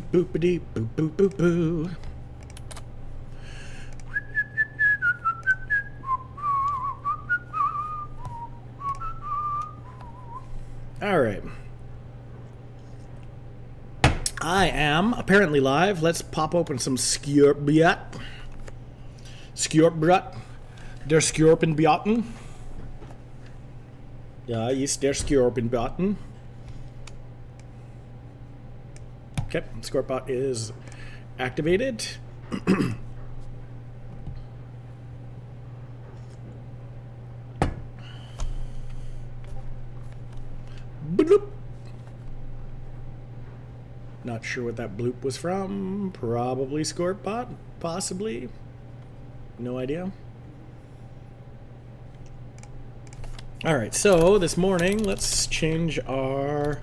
Boopity boop boop boop boo. All right. I am apparently live. Let's pop open some skjortbjat. Skjortbjat. Der skjorpenbjaten. Ja, ist der skjorpenbjaten. Okay, Skjortbot is activated. Bloop. Not sure what that bloop was from. Probably Skjortbot, possibly. No idea. All right, so this morning, let's change our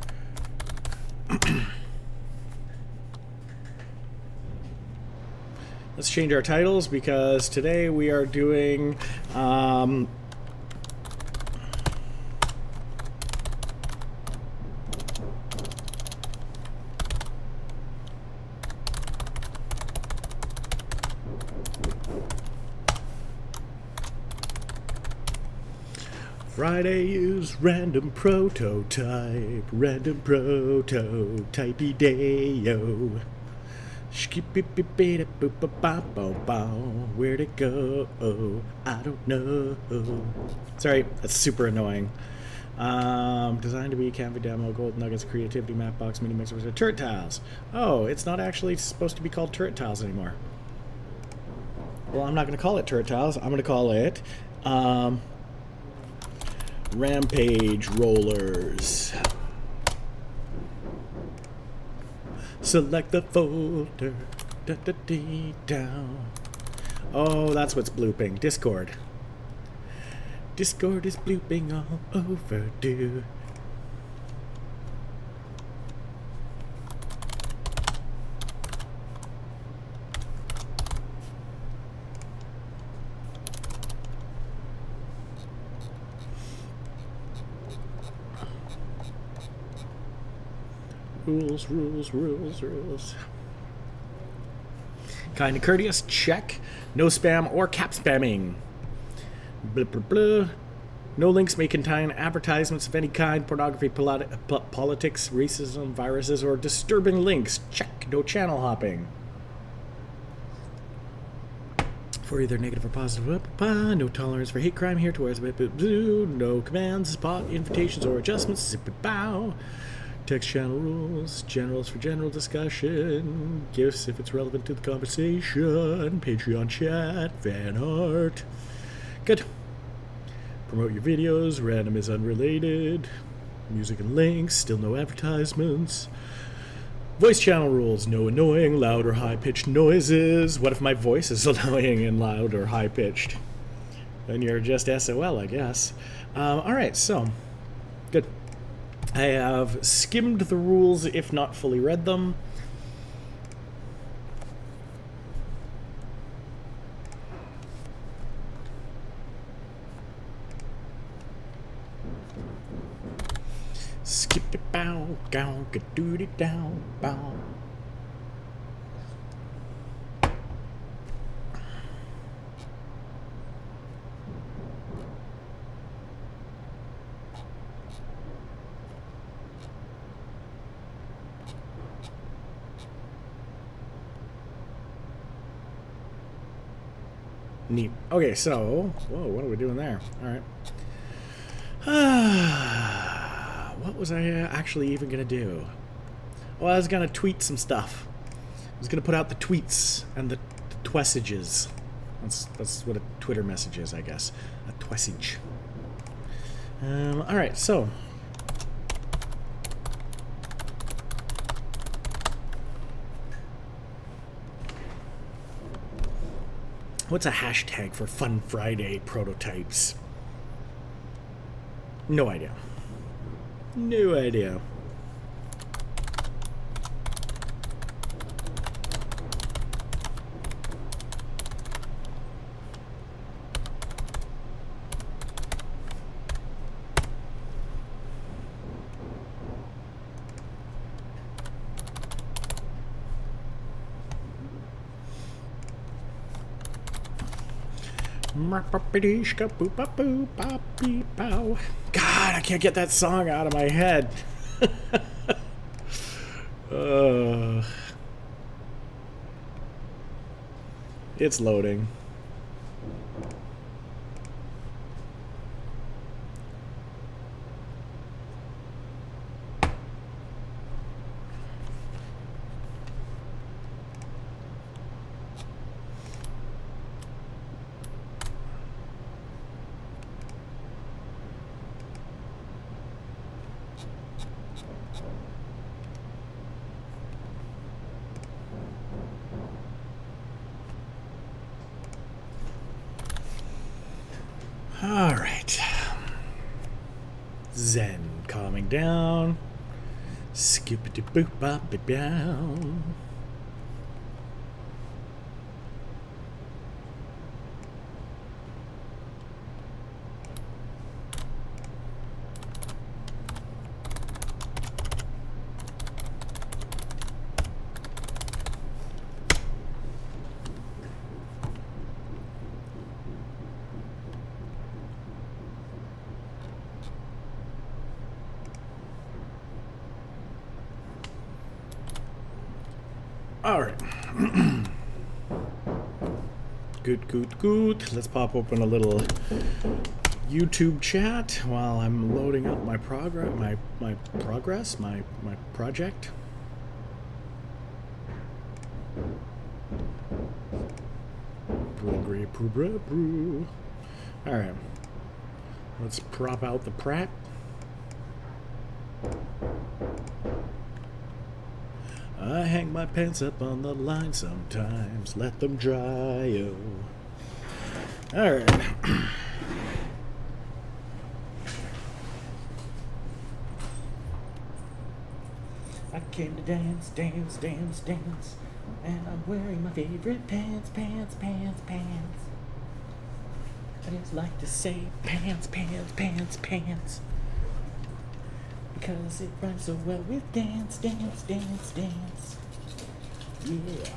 let's change our titles because today we are doing Friday is random prototype, random prototype day-o. Where'd it go? I don't know. Sorry, that's super annoying. Designed to be a Canva demo, Gold Nuggets, Creativity, Mapbox, Mini Mixer, Turret Tiles. Oh, it's not actually supposed to be called Turret Tiles anymore. Well, I'm not going to call it Turret Tiles. I'm going to call it Rampage Rollers. Select the folder. Down. Oh, that's what's blooping. Discord. Discord is blooping all over, dude. Rules, rules, rules, rules. Kind of courteous, check. No spam or cap spamming. Blah, blah, blah. No links may contain advertisements of any kind, pornography, politics, racism, viruses, or disturbing links. Check. No channel hopping. For either negative or positive. No tolerance for hate crime here towards no commands, spot, invitations, or adjustments. Bow. Text channel rules, generals for general discussion, gifts if it's relevant to the conversation, Patreon chat, fan art. Good. Promote your videos, random is unrelated, music and links, still no advertisements. Voice channel rules, no annoying, loud or high-pitched noises. What if my voice is annoying and loud or high-pitched? Then you're just SOL, I guess. Alright, so, good. I have skimmed the rules, if not fully read them. Skip it bow, gow, gadoody down, bow. Neat. Okay, so, whoa, what are we doing there? All right. What was I actually even going to do? Well, I was going to tweet some stuff. I was going to put out the tweets and the twessages. That's what a Twitter message is, I guess. A twessage. All right, so. What's a hashtag for Fun Friday prototypes? No idea. No idea. God, I can't get that song out of my head. It's loading. All right. Zen, calming down. Skippity boop bop it down. All right. Good. Let's pop open a little YouTube chat while I'm loading up my progress, my project. All right. Let's prop out the Pratt. I hang my pants up on the line sometimes, let them dry, oh. Alright. I came to dance, and I'm wearing my favorite pants. I just like to say pants. Because it rhymes so well with dance. Yeah.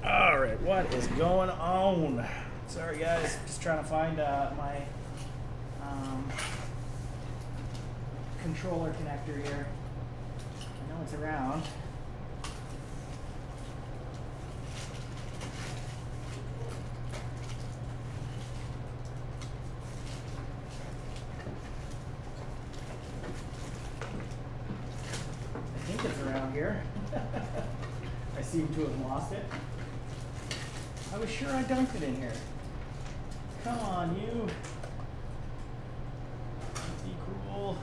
Alright, what is going on? Sorry guys, just trying to find my controller connector here. I know it's around. Here. I seem to have lost it. I was sure I dumped it in here. Come on, you. Be cruel.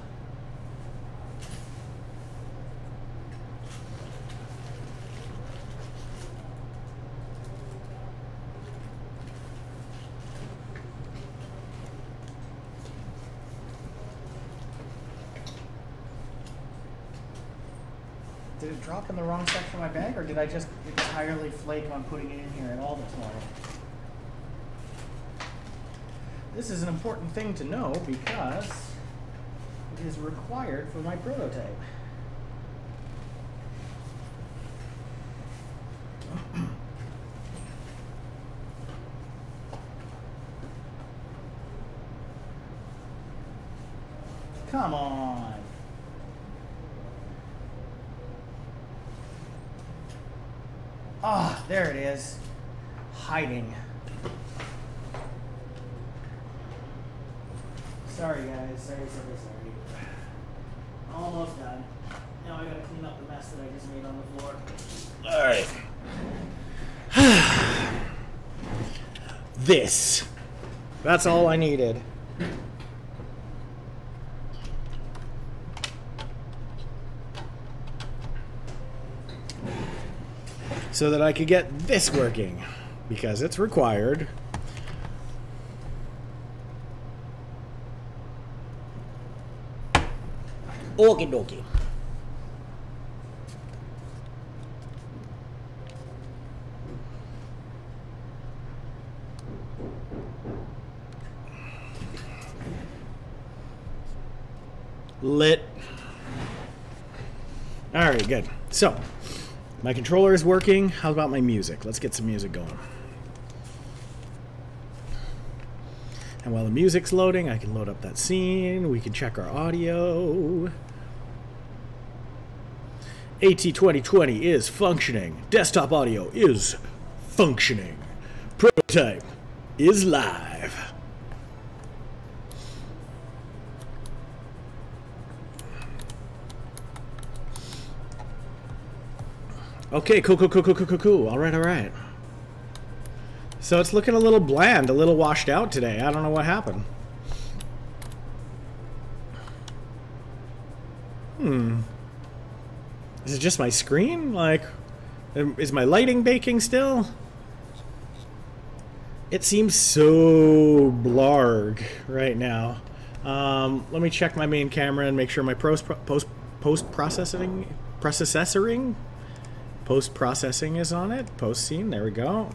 Did it drop in the wrong section of my bag, or did I just entirely flake on putting it in here at all this morning? This is an important thing to know because it is required for my prototype. Come on. Ah, there it is. Hiding. Sorry guys, sorry. Almost done. Now I gotta clean up the mess that I just made on the floor. Alright. This. That's all I needed. So that I could get this working, because it's required. Okie dokie. Lit. Alright, good. So, my controller is working. How about my music? Let's get some music going. And while the music's loading, I can load up that scene. We can check our audio. AT2020 is functioning. Desktop audio is functioning. Prototype is live. Okay, cool. All right. So it's looking a little bland, a little washed out today. I don't know what happened. Is it just my screen? Like, is my lighting baking still? It seems so blarg right now. Let me check my main camera and make sure my post-processing is on it. Post scene, there we go.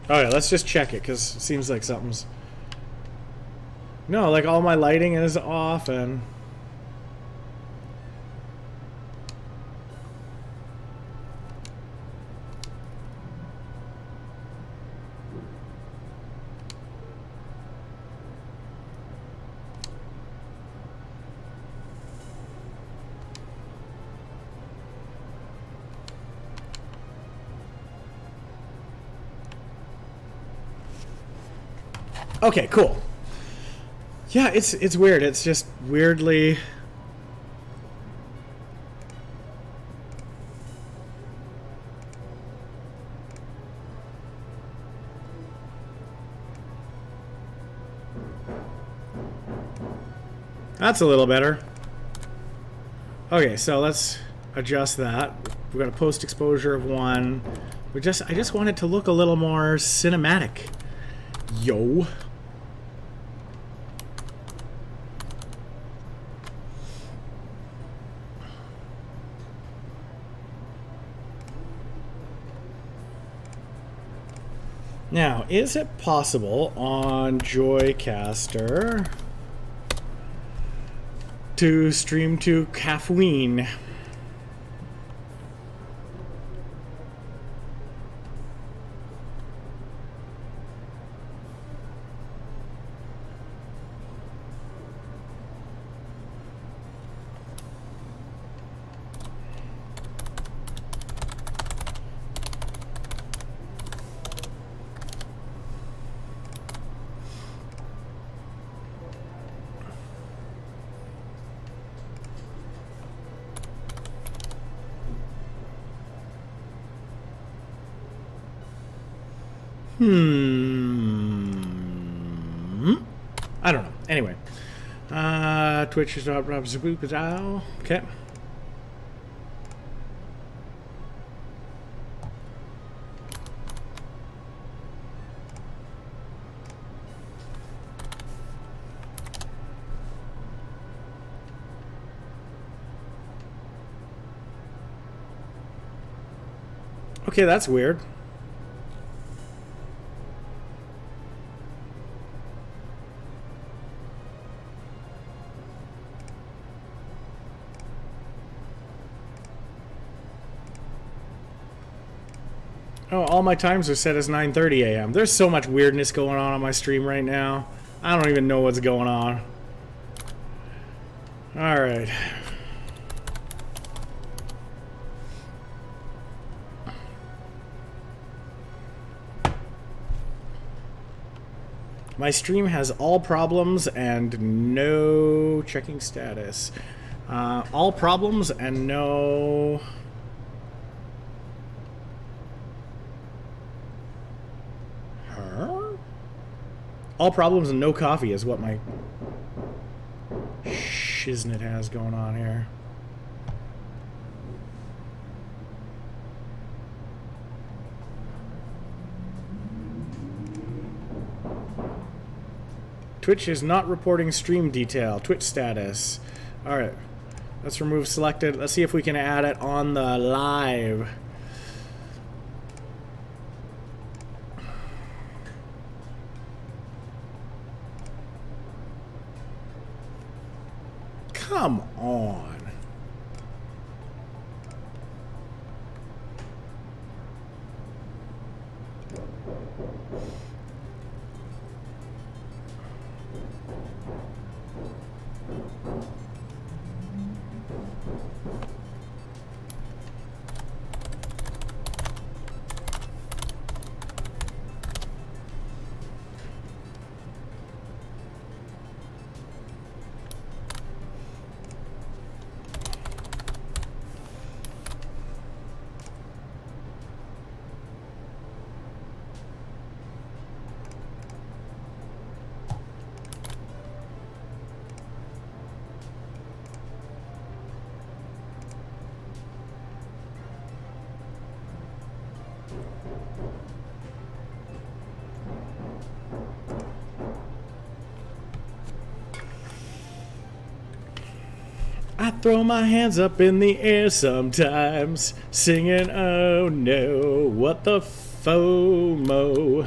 Alright, let's just check it, because it seems like something's... No, like all my lighting is off and... Okay, cool. Yeah, it's weird. It's just weirdly... That's a little better. Okay, so let's adjust that. We've got a post exposure of 1. I just want it to look a little more cinematic. Yo. Now, is it possible on Joycaster to stream to caffeine? I don't know. Anyway. Twitch is up. Okay. Okay, that's weird. Oh, all my times are set as 9:30 a.m. There's so much weirdness going on my stream right now. I don't even know what's going on. Alright. My stream has all problems and no checking status. All problems and no... All problems and no coffee is what my shiznit has going on here. Twitch is not reporting stream detail. Twitch status. Alright. Let's remove selected. Let's see if we can add it on the live. Come on. I throw my hands up in the air sometimes, singing, oh no, what the FOMO.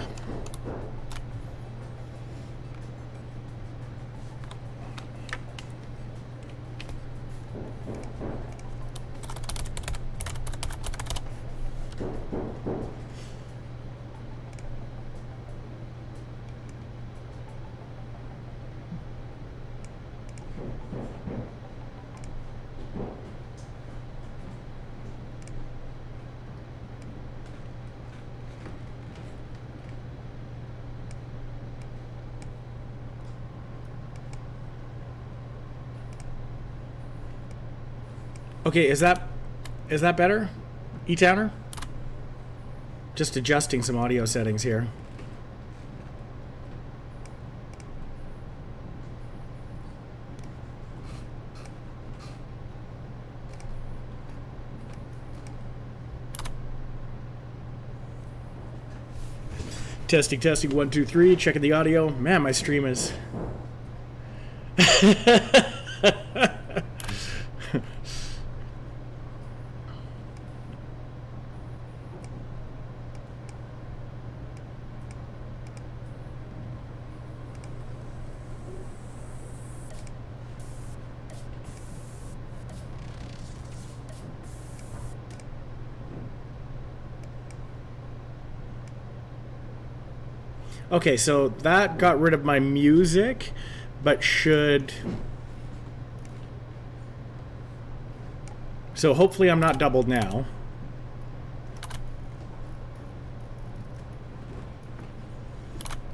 Okay, is that better? E-Towner? Just adjusting some audio settings here. Testing, testing, 1, 2, 3. Checking the audio. Man, my stream is... Okay, so that got rid of my music, but should... So hopefully I'm not doubled now.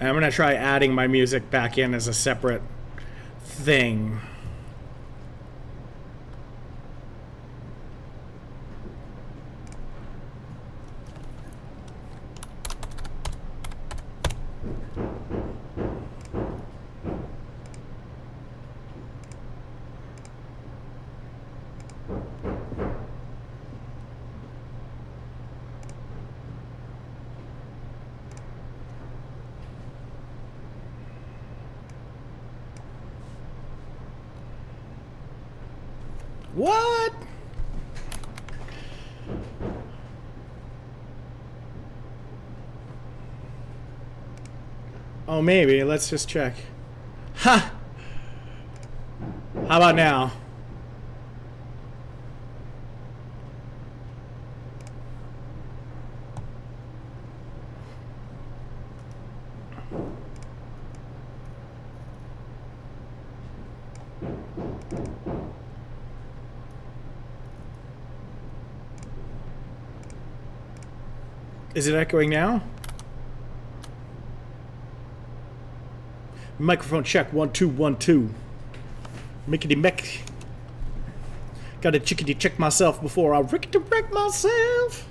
And I'm going to try adding my music back in as a separate thing. What? Oh, maybe. Let's just check. Ha! How about now? Is it echoing now? Microphone check, 1 2 1 2. Mickety meck. Gotta chickity check myself before I rickety wreck myself.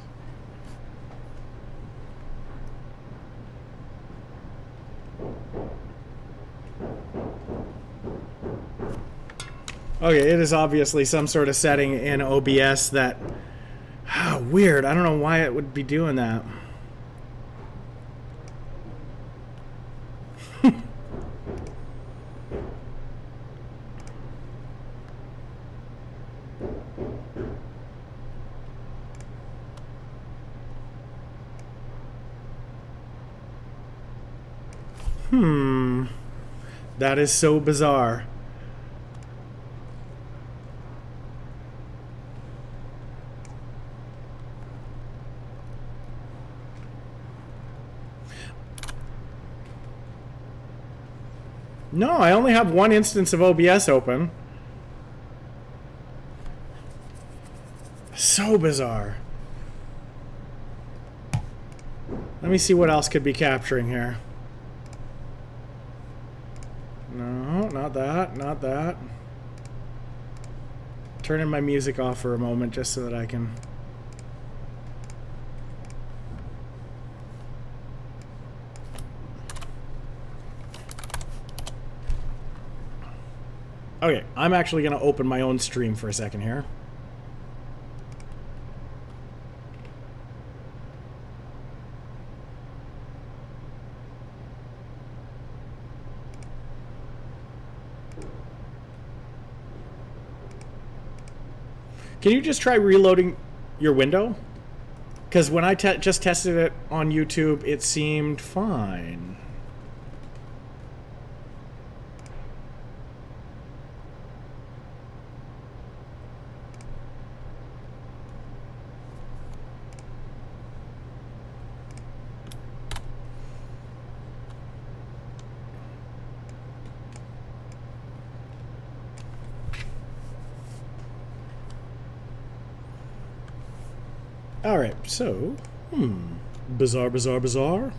Okay, it is obviously some sort of setting in OBS that... Oh, weird. I don't know why it would be doing that. That is so bizarre. No, I only have one instance of OBS open. So bizarre. Let me see what else could be capturing here. No, not that, not that. Turning my music off for a moment just so that I can... Okay, I'm actually going to open my own stream for a second here. Can you just try reloading your window? Because when I just tested it on YouTube, it seemed fine. Alright, so... Bizarre, bizarre, bizarre.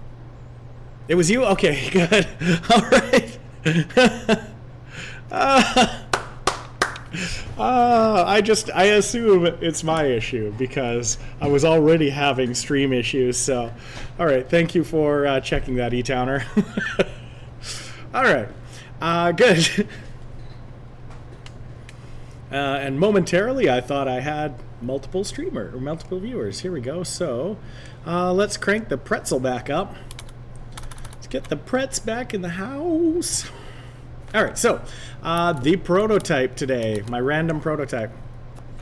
It was you? Okay, good. Alright. I assume it's my issue because I was already having stream issues, so... Alright, thank you for checking that, E-Towner. Alright, good. And momentarily I thought I had multiple viewers. Here we go. So let's crank the pretzel back up. Let's get the pretz back in the house. Alright, so the prototype today, my random prototype.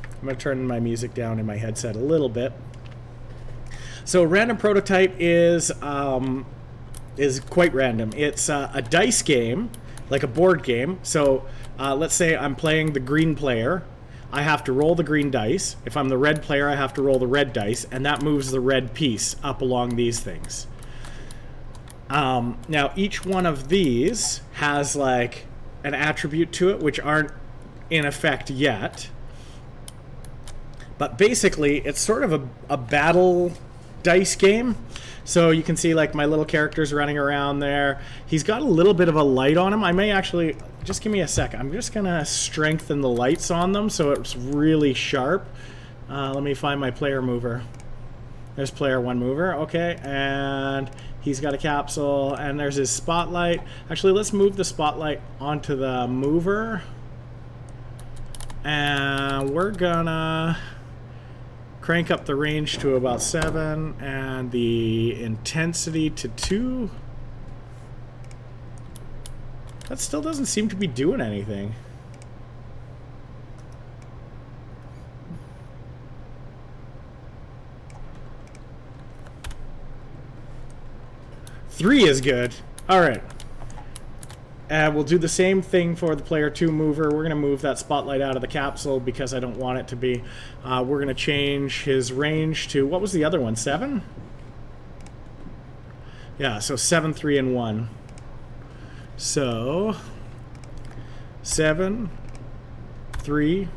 I'm going to turn my music down in my headset a little bit. So random prototype is quite random. It's a dice game, like a board game. So let's say I'm playing the green player. I have to roll the green dice. If I'm the red player, I have to roll the red dice, and that moves the red piece up along these things. Now, each one of these has, like, an attribute to it, which aren't in effect yet. But basically, it's sort of a battle dice game. So you can see, like, my little character's running around there. He's got a little bit of a light on him. I may actually... Just give me a second. I'm just going to strengthen the lights on them so it's really sharp. Let me find my player mover. There's player one mover. Okay, and he's got a capsule, and there's his spotlight. Actually, let's move the spotlight onto the mover. And we're going to crank up the range to about 7 and the intensity to 2. That still doesn't seem to be doing anything. Three is good. Alright. We'll do the same thing for the player 2 mover. We're going to move that spotlight out of the capsule because I don't want it to be. We're going to change his range to... What was the other one? 7? Yeah, so 7, 3, and 1. So, 7, 3,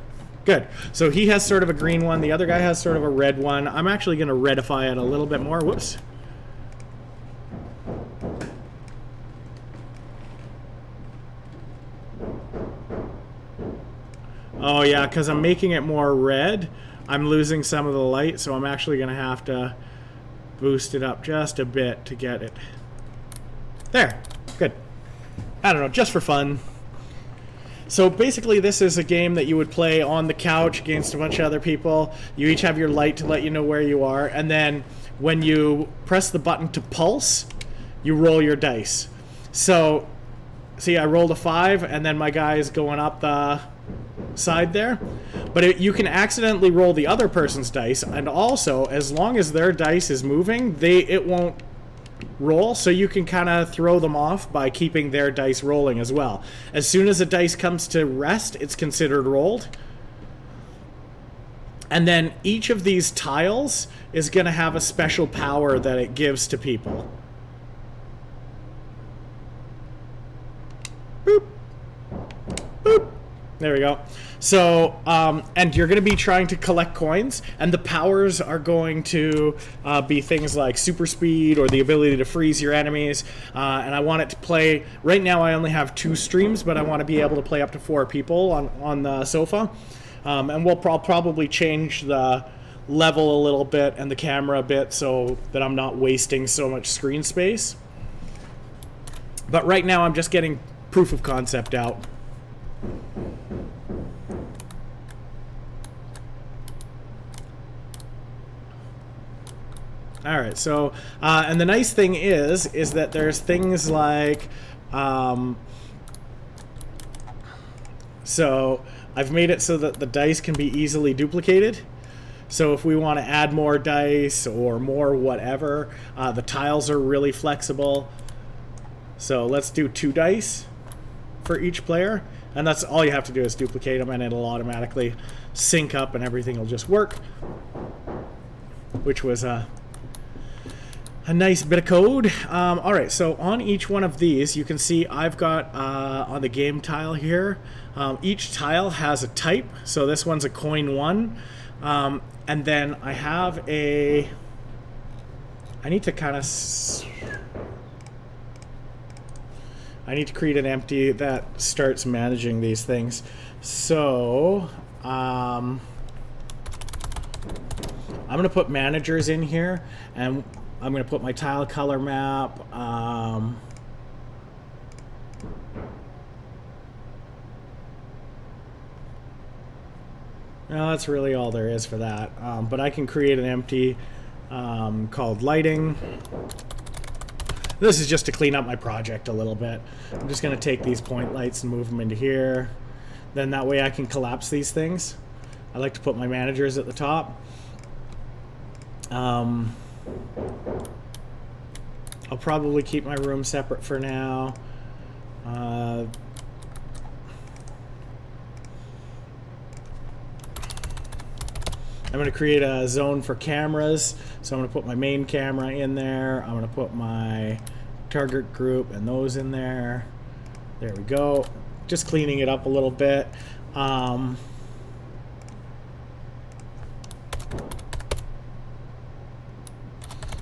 good. So he has sort of a green one. The other guy has sort of a red one. I'm actually going to redify it a little bit more. Whoops. Oh yeah, because I'm making it more red, I'm losing some of the light, so I'm actually going to have to boost it up just a bit to get it. There. Good. I don't know, just for fun. So basically this is a game that you would play on the couch against a bunch of other people. You each have your light to let you know where you are, and then when you press the button to pulse, you roll your dice. So, see, I rolled a 5, and then my guy is going up the side there. But you can accidentally roll the other person's dice, and also, as long as their dice is moving, it won't roll, so you can kind of throw them off by keeping their dice rolling as well. As soon as a dice comes to rest, it's considered rolled. And then each of these tiles is going to have a special power that it gives to people. Boop. Boop. There we go. So, and you're going to be trying to collect coins, and the powers are going to be things like super speed or the ability to freeze your enemies. And I want it to play, right now I only have 2 streams, but I want to be able to play up to 4 people on the sofa. And we'll probably change the level a little bit and the camera a bit so that I'm not wasting so much screen space. But right now I'm just getting proof of concept out. All right, so, and the nice thing is that there's things like, so I've made it so that the dice can be easily duplicated. So if we want to add more dice or more whatever, the tiles are really flexible. So let's do 2 dice for each player. And that's all you have to do is duplicate them, and it'll automatically sync up and everything will just work. Which was a nice bit of code. All right, so on each one of these, you can see I've got on the game tile here, each tile has a type. So this one's a coin 1. And then I have a, I need to kind of, I need to create an empty that starts managing these things. So, I'm going to put managers in here, and I'm going to put my tile color map. No, that's really all there is for that. But I can create an empty called lighting. This is just to clean up my project a little bit. I'm just going to take these point lights and move them into here. Then that way I can collapse these things. I like to put my managers at the top. I'll probably keep my room separate for now. I'm going to create a zone for cameras. So I'm going to put my main camera in there. I'm going to put my target group and those in there. There we go. Just cleaning it up a little bit. I'm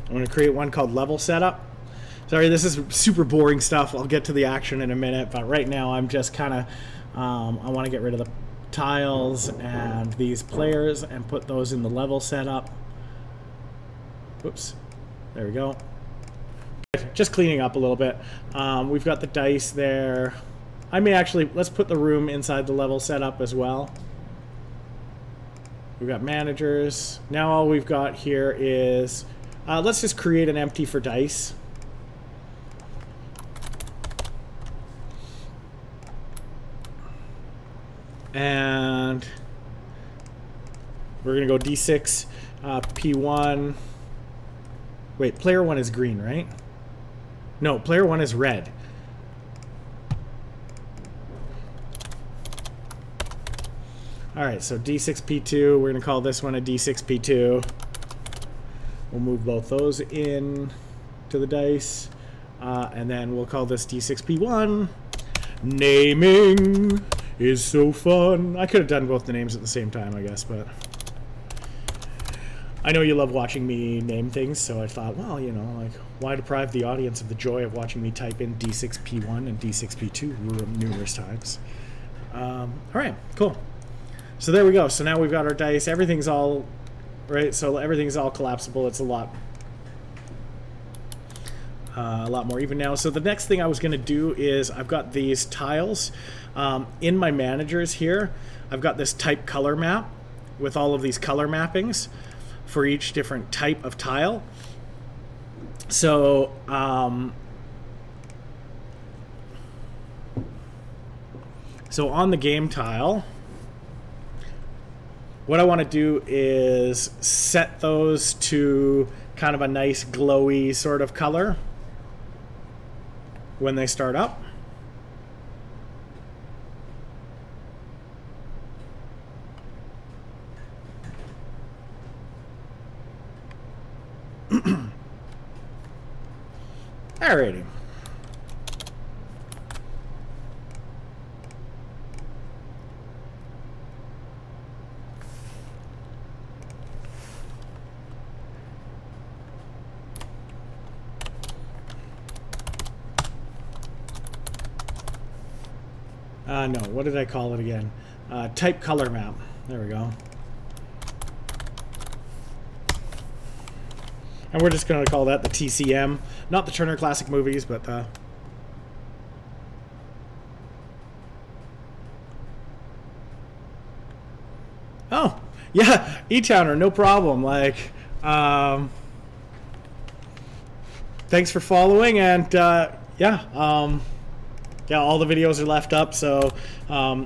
going to create one called level setup. Sorry, this is super boring stuff. I'll get to the action in a minute, but right now I'm just kind of, I want to get rid of the tiles and these players and put those in the level setup. Whoops. There we go. Just cleaning up a little bit. We've got the dice there. I may actually, let's put the room inside the level setup as well. We've got managers. Now all we've got here is, let's just create an empty for dice. And we're going to go D6, P1. Wait, player 1 is green, right? No, player 1 is red. Alright, so D6, P2. We're going to call this one a D6, P2. We'll move both those in to the dice. And then we'll call this D6, P1. Naming is so fun. I could have done both the names at the same time, I guess, but I know you love watching me name things, so I thought, well, you know, like, why deprive the audience of the joy of watching me type in D6P1 and D6P2 numerous times? All right, cool. So there we go. So now we've got our dice. Everything's all right. So everything's all collapsible. It's a lot more even now. So the next thing I was going to do is I've got these tiles in my managers here. I've got this type color map with all of these color mappings for each different type of tile. So so on the game tile, what I want to do is set those to kind of a nice glowy sort of color. when they start up. Alrighty. No, what did I call it again? Type color map. There we go. And we're just going to call that the TCM. Not the Turner Classic Movies, but the... Oh, yeah, E-Towner, no problem. Like, thanks for following, and yeah, yeah, all the videos are left up, so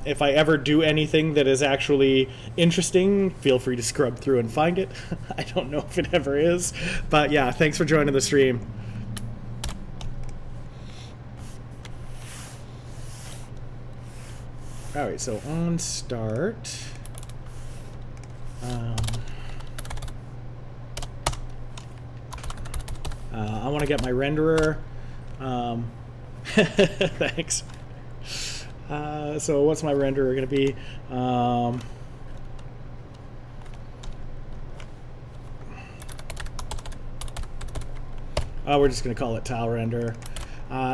if I ever do anything that is actually interesting, feel free to scrub through and find it. I don't know if it ever is, but yeah, thanks for joining the stream. Alright, so on start... I want to get my renderer. Thanks. So what's my renderer going to be? We're just going to call it tile render.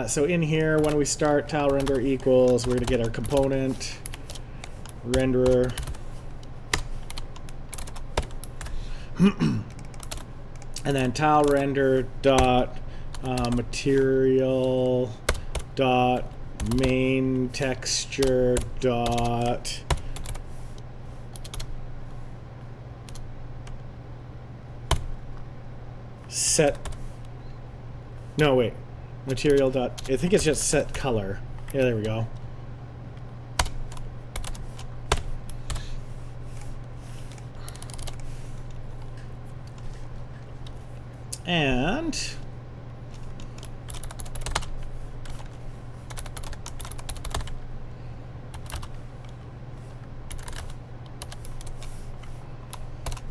So in here, when we start tile render equals, we're going to get our component renderer. And then tile render dot material dot main texture dot set. No, wait. Material dot. I think it's just set color. Yeah, there we go. And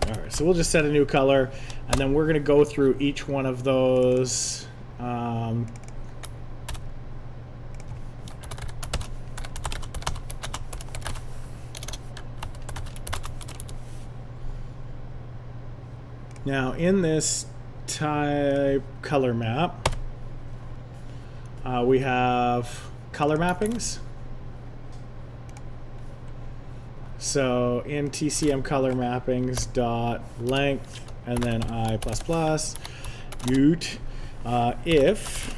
all right, so we'll just set a new color, and then we're going to go through each one of those. Now, in this type color map, we have color mappings. So in TCM color mappings dot length and then I++, ute, if.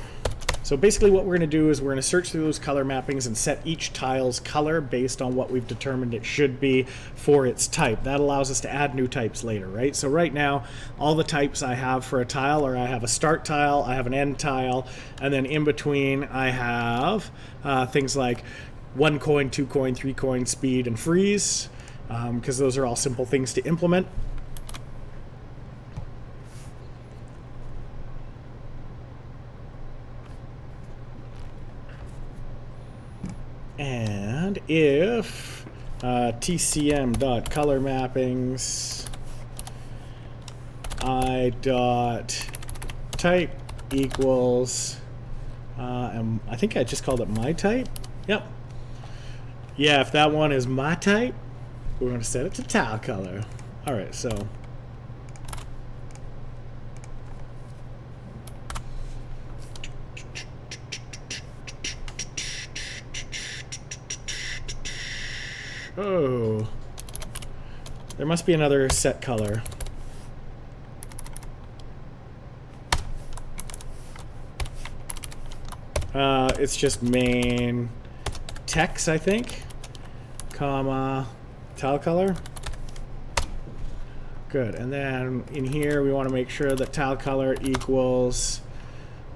So basically what we're going to do is we're going to search through those color mappings and set each tile's color based on what we've determined it should be for its type. That allows us to add new types later, right? So right now, all the types I have for a tile are I have a start tile, I have an end tile, and then in between I have things like 1 coin, 2 coin, 3 coin, speed, and freeze, because those are all simple things to implement. And if TCM.color mappings I.type equals, and I think I just called it my type. Yep. Yeah, if that one is my type, we're going to set it to tile color. All right, so. Oh, there must be another set color. It's just main text, I think, comma, tile color. Good, and then in here we want to make sure that tile color equals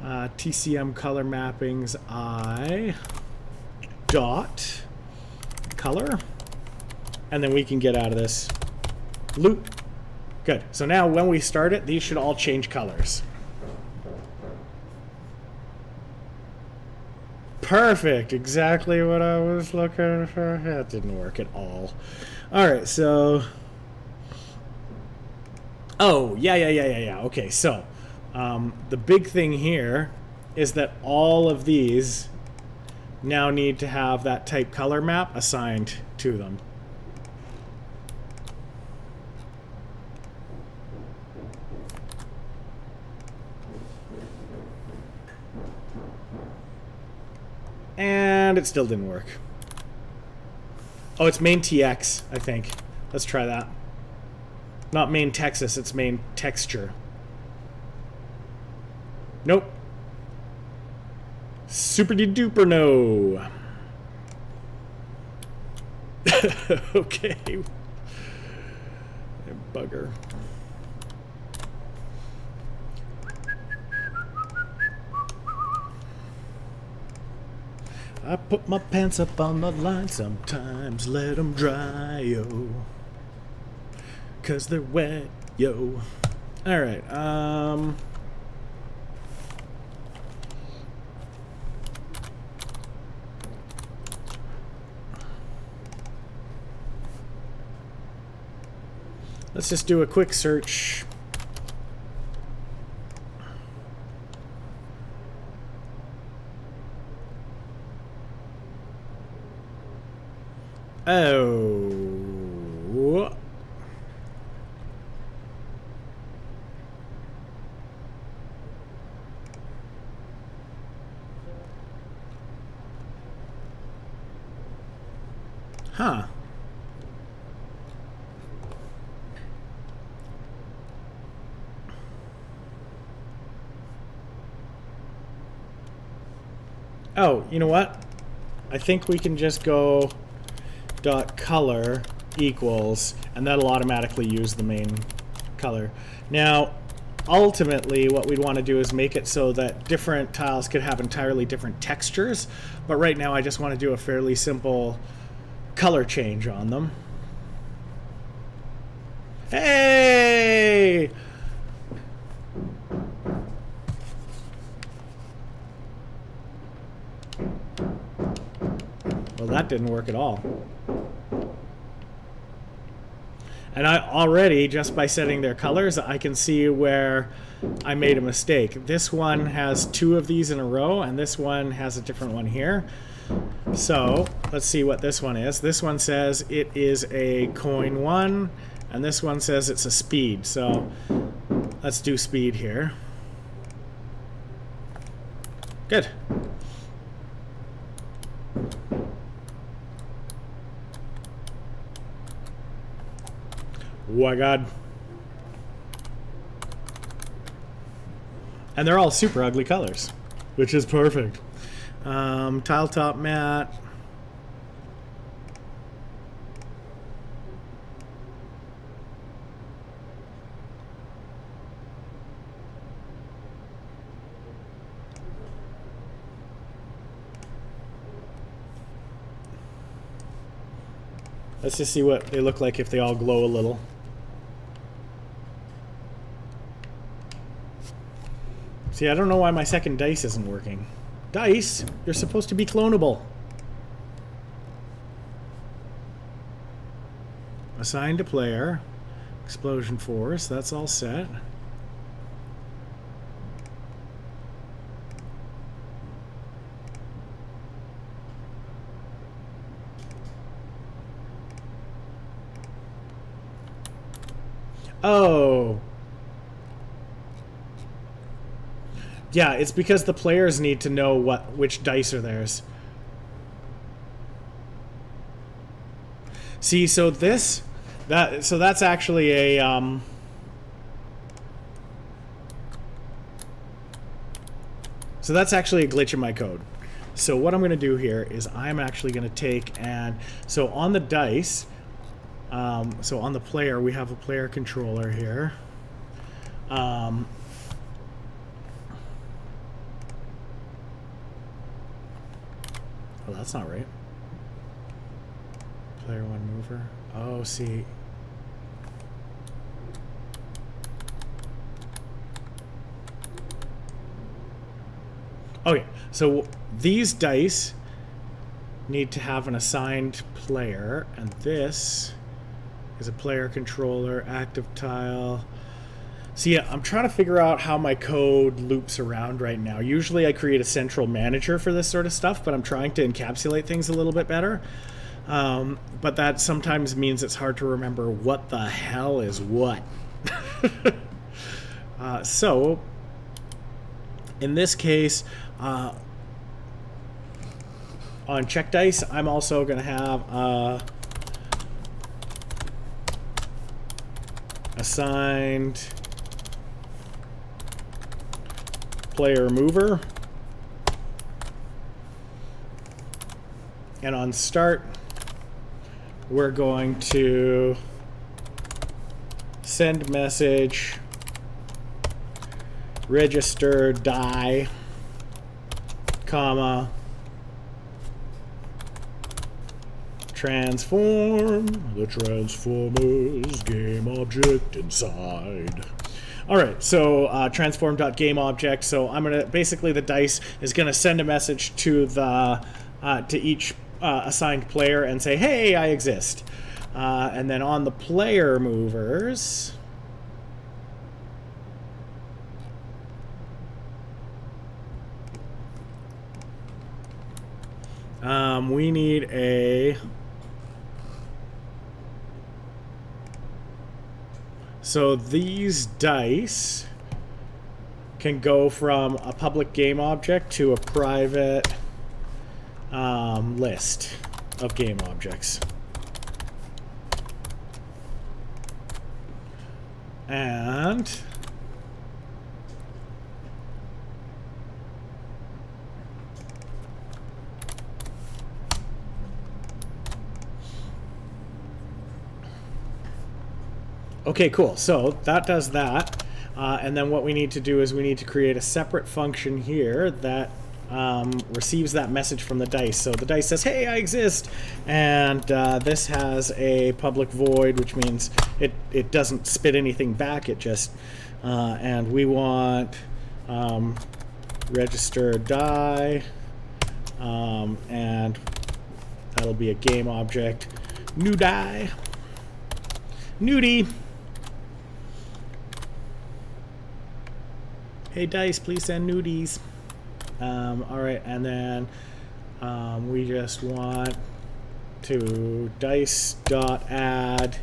TCM color mappings I dot color. And then we can get out of this loop. Good. So now when we start it, these should all change colors. Perfect. Exactly what I was looking for. That didn't work at all. All right, so... Oh, yeah. Okay, so the big thing here is that all of these now need to have that type color map assigned to them. And it still didn't work. Oh, it's main TX, I think. Let's try that. Not main Texas, it's main texture. Nope. Super de duper no. Okay. Bugger. I put my pants up on the line sometimes, let them dry, yo. 'Cause they're wet, yo. Alright, let's just do a quick search. Oh. Huh. Oh, you know what? I think we can just go dot color equals, and that'll automatically use the main color. Now, ultimately, what we'd want to do is make it so that different tiles could have entirely different textures, but right now I just want to do a fairly simple color change on them. Hey! Well, that didn't work at all. And I already, just by setting their colors, I can see where I made a mistake. This one has two of these in a row, and this one has a different one here. So, let's see what this one is. This one says it is a coin 1, and this one says it's a speed. So, let's do speed here. Good. Oh my god. And they're all super ugly colors, which is perfect. Tile top mat. Let's just see what they look like if they all glow a little. See, I don't know why my second dice isn't working. Dice, you're supposed to be clonable. Assign to player. Explosion force, that's all set. Oh. Yeah, it's because the players need to know which dice are theirs. See, so that's actually a so that's actually a glitch in my code. So what I'm going to do here is I'm actually going to take and so on the dice, so on the player we have a player controller here. Oh, that's not right. Player 1 mover. Oh, see. Okay, so these dice need to have an assigned player, and this is a player controller, active tile. So yeah, I'm trying to figure out how my code loops around right now. Usually I create a central manager for this sort of stuff, but I'm trying to encapsulate things a little bit better. But that sometimes means it's hard to remember what the hell is what. So in this case, on check dice, I'm also going to have assigned player mover. And on start, we're going to send message register die, comma, transform the transformers game object inside. All right, so transform.gameObject. So I'm gonna basically the dice is gonna send a message to the to each assigned player and say, "Hey, I exist." And then on the player movers, we need a. So these dice can go from a public game object to a private list of game objects. And okay, cool. So that does that. And then what we need to do is we need to create a separate function here that receives that message from the dice. So the dice says, "Hey, I exist," and this has a public void, which means it doesn't spit anything back. It just and we want register die, and that'll be a game object. New die, nudie. Hey dice, please send nudies. All right, and then we just want to dice.add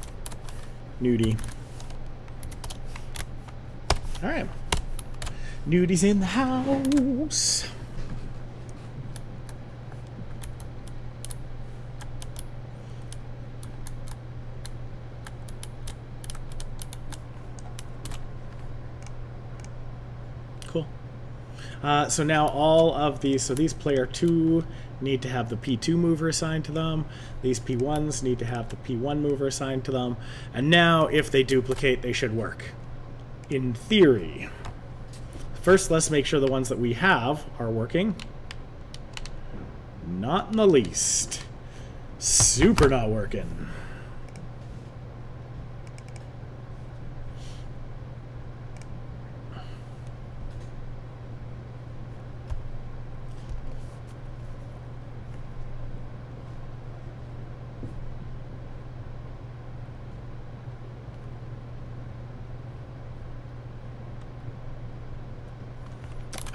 nudie. All right, nudie's in the house. Cool. So now all of these, so these player 2 need to have the P2 mover assigned to them. These P1s need to have the P1 mover assigned to them. And now if they duplicate, they should work. In theory. First, let's make sure the ones that we have are working. Not in the least. Super not working.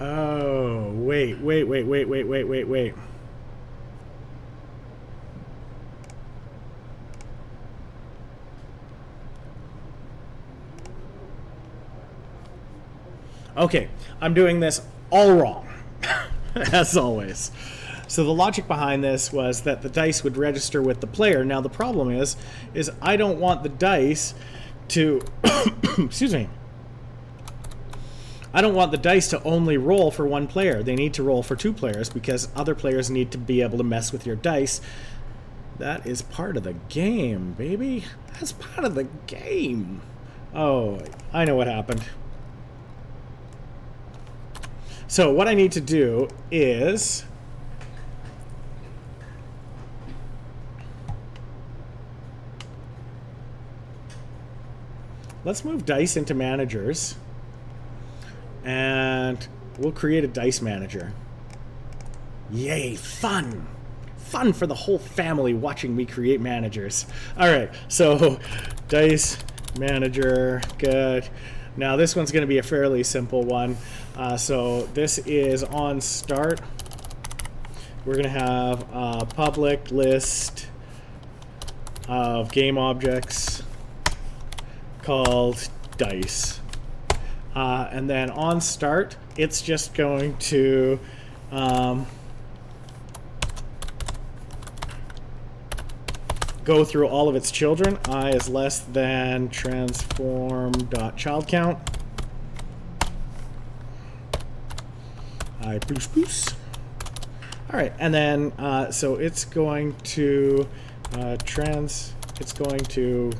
Oh, wait. Okay, I'm doing this all wrong, as always. So the logic behind this was that the dice would register with the player. Now the problem is I don't want the dice to, excuse me, I don't want the dice to only roll for one player. They need to roll for 2 players because other players need to be able to mess with your dice. That is part of the game, baby. That's part of the game. Oh, I know what happened. So what I need to do is let's move dice into managers. And we'll create a dice manager. Yay, fun! Fun for the whole family watching me create managers. Alright, so dice manager, good. Now this one's going to be a fairly simple one. So this is on start. We're going to have a public list of game objects called dice. And then on start, it's just going to go through all of its children. I is less than transform.childCount. I boost. All right, and then so it's going to it's going to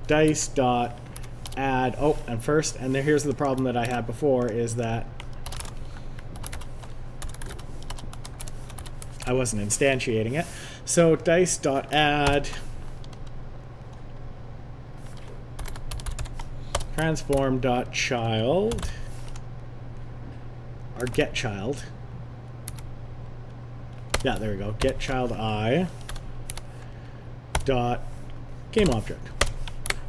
dice dot add. Oh, and first, and here's the problem that I had before, is that I wasn't instantiating it. So dice dot add transform dot child, or get child. Yeah, there we go. Get child I dot game object.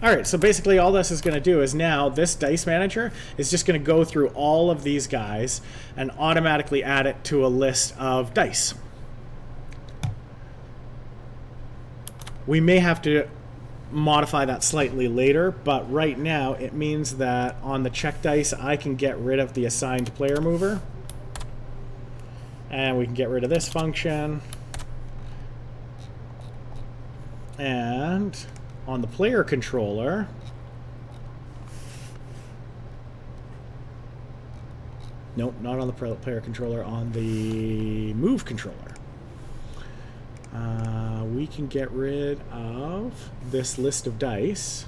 Alright, so basically all this is going to do is now this dice manager is just going to go through all of these guys and automatically add it to a list of dice. We may have to modify that slightly later, but right now it means that on the check dice I can get rid of the assigned player mover. And we can get rid of this function. And on the player controller, nope, not on the player controller, on the move controller, we can get rid of this list of dice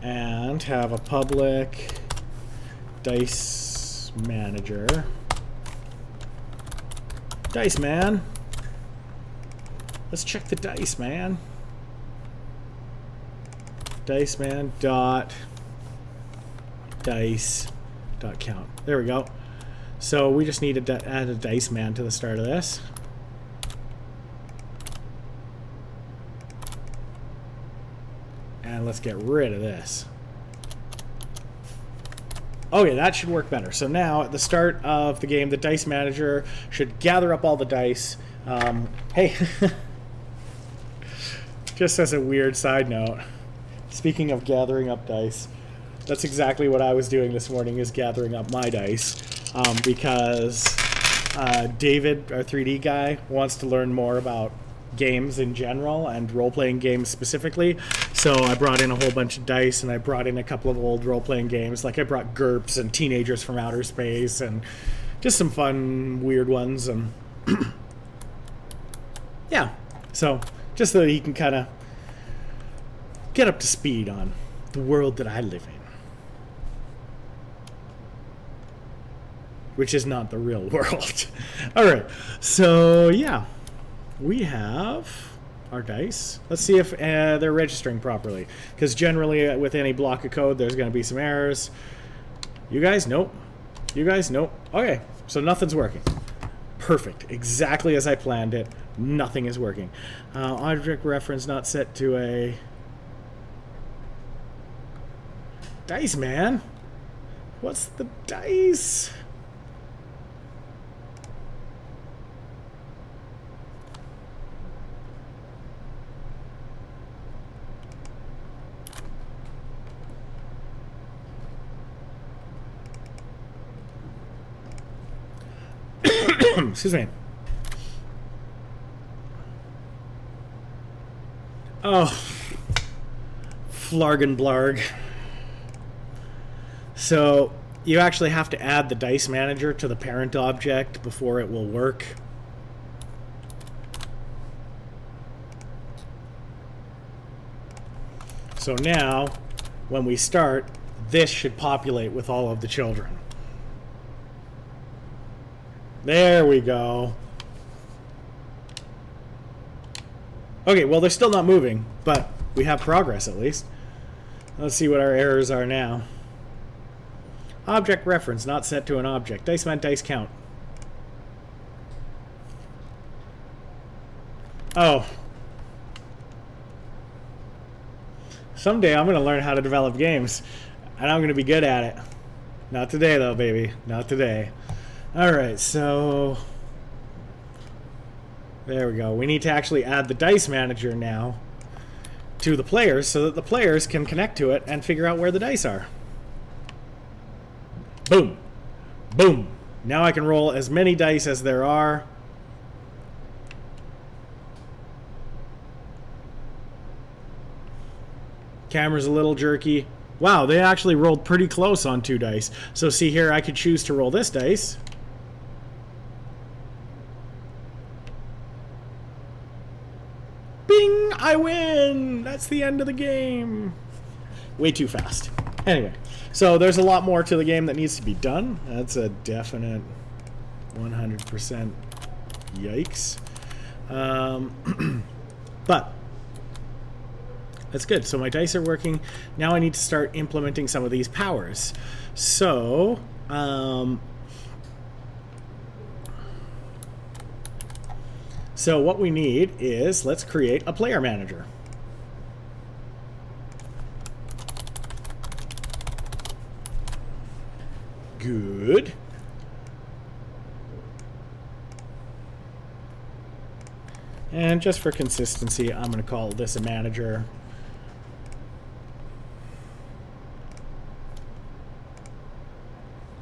and have a public dice manager. Dice man. Let's check the dice, man. Dice man dot dice dot count. There we go. So we just need to add a dice man to the start of this. And let's get rid of this. Okay, that should work better. So now at the start of the game, the dice manager should gather up all the dice. Hey, just as a weird side note, speaking of gathering up dice, that's exactly what I was doing this morning, is gathering up my dice, because David, our 3D guy, wants to learn more about games in general and role-playing games specifically. So I brought in a whole bunch of dice, and I brought in a couple of old role-playing games. Like I brought GURPS and Teenagers from Outer Space and just some fun, weird ones. And yeah, so just so that he can kind of get up to speed on the world that I live in, which is not the real world. All right, so yeah, we have our dice. Let's see if they're registering properly, because generally with any block of code there's going to be some errors. You guys, nope. You guys, nope. Okay, so nothing's working. Perfect, exactly as I planned it. Nothing is working. Object reference not set to a dice man. What's the dice? Excuse me. Oh, flarg and blarg. So you actually have to add the dice manager to the parent object before it will work. So now, when we start, this should populate with all of the children. There we go. Okay, well, they're still not moving, but we have progress at least. Let's see what our errors are now. Object reference not set to an object. Dice man dice count. Oh. Someday I'm going to learn how to develop games. And I'm going to be good at it. Not today, though, baby. Not today. Alright, so... there we go. We need to actually add the dice manager now to the players so that the players can connect to it and figure out where the dice are. Boom. Boom. Now I can roll as many dice as there are. Camera's a little jerky. Wow, they actually rolled pretty close on 2 dice. So see here, I could choose to roll this dice. Bing! I win! That's the end of the game. Way too fast. Anyway, so there's a lot more to the game that needs to be done. That's a definite 100% yikes. But that's good. So my dice are working. Now I need to start implementing some of these powers. So, what we need is, let's create a player manager. Good. And just for consistency, I'm going to call this a manager.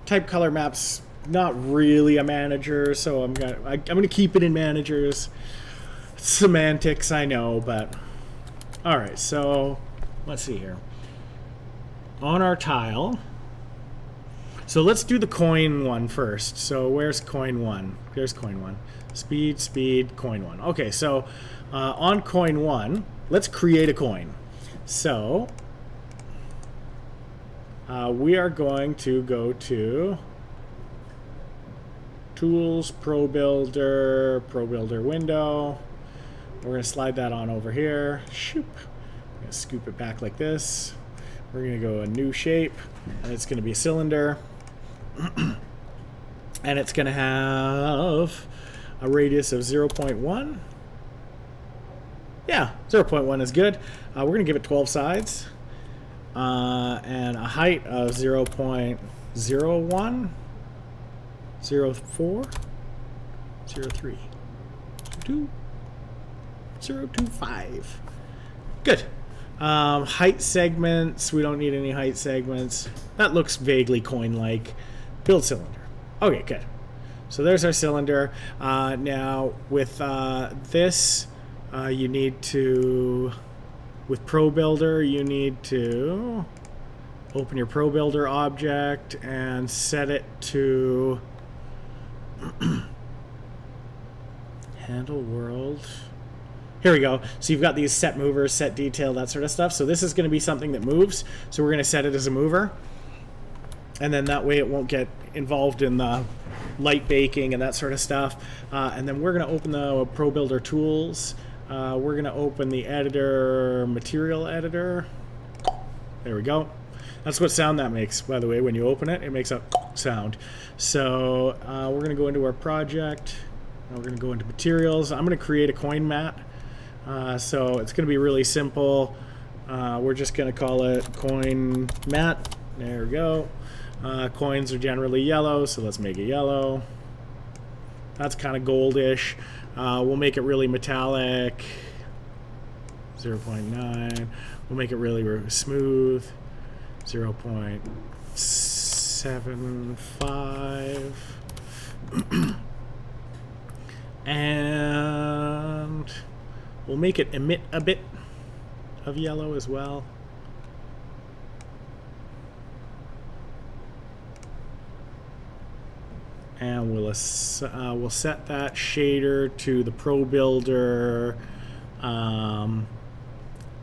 Type color maps, not really a manager, so I'm gonna keep it in managers. Semantics, I know, but all right. So let's see here. On our tile, so let's do the coin one first. So where's coin one? There's coin one. Speed, speed, coin one. Okay, so on coin one, let's create a coin. So we are going to go to Tools, Pro Builder window. We're going to slide that on over here. Shoop. I'm going to scoop it back like this. We're going to go a new shape, and it's going to be a cylinder. And it's going to have a radius of 0.1. Yeah, 0.1 is good. We're going to give it 12 sides. And a height of 0.01, 0.4, 0.3, 0.2, 0.25. Good. Height segments, we don't need any height segments. That looks vaguely coin-like. Build cylinder. Okay, good. So there's our cylinder. Now with this, you need to... with Pro Builder, you need to open your Pro Builder object and set it to handle world. Here we go. So you've got these set movers, set detail, that sort of stuff. So this is going to be something that moves. So we're going to set it as a mover. And then that way it won't get involved in the light baking and that sort of stuff. And then we're going to open the Pro Builder tools. We're going to open the editor, material editor. There we go. That's what sound that makes, by the way. When you open it, it makes a sound. So we're going to go into our project. We're going to go into materials. I'm going to create a coin mat. So it's going to be really simple. We're just going to call it coin mat. There we go. Coins are generally yellow, so let's make it yellow. That's kind of goldish. We'll make it really metallic. 0.9. We'll make it really smooth. 0.75. And we'll make it emit a bit of yellow as well. And we'll set that shader to the Pro Builder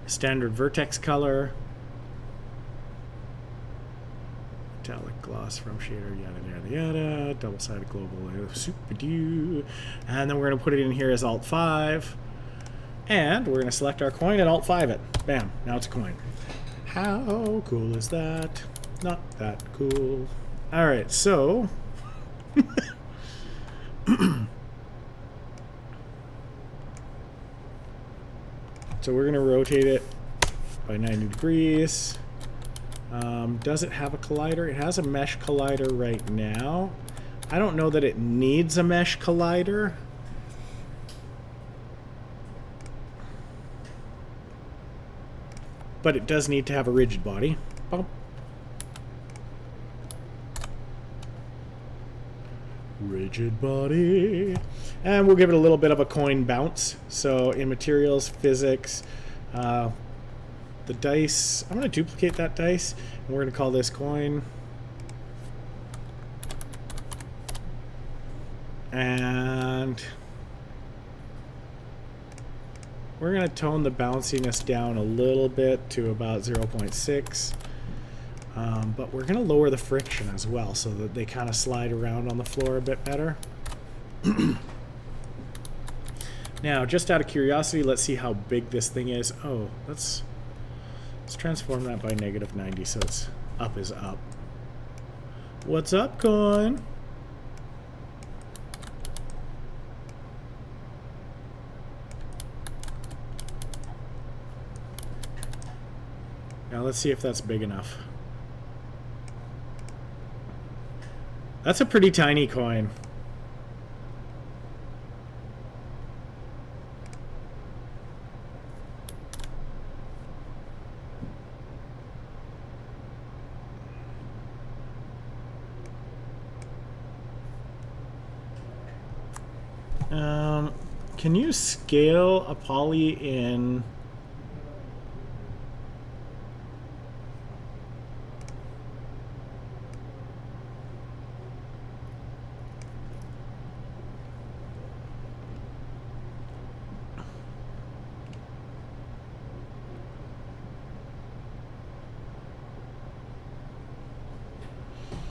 standard vertex color. Metallic gloss from shader, yada yada yada. Double-sided global super do. And then we're going to put it in here as Alt 5. And we're going to select our coin and Alt 5 it. Bam, now it's a coin. How cool is that? Not that cool. Alright, so So we're going to rotate it by 90 degrees. Does it have a collider? It has a mesh collider right now. I don't know that it needs a mesh collider. But it does need to have a rigid body. Bump. Rigid body. And we'll give it a little bit of a coin bounce. So in materials, physics, the dice, I'm going to duplicate that dice, and we're going to call this coin. And we're going to tone the bounciness down a little bit to about 0.6. But we're going to lower the friction as well so that they kind of slide around on the floor a bit better. Now, just out of curiosity, let's see how big this thing is. Oh, let's transform that by -90 so it's up is up. What's up, coin? Now let's see if that's big enough. That's a pretty tiny coin. Can you scale a poly in...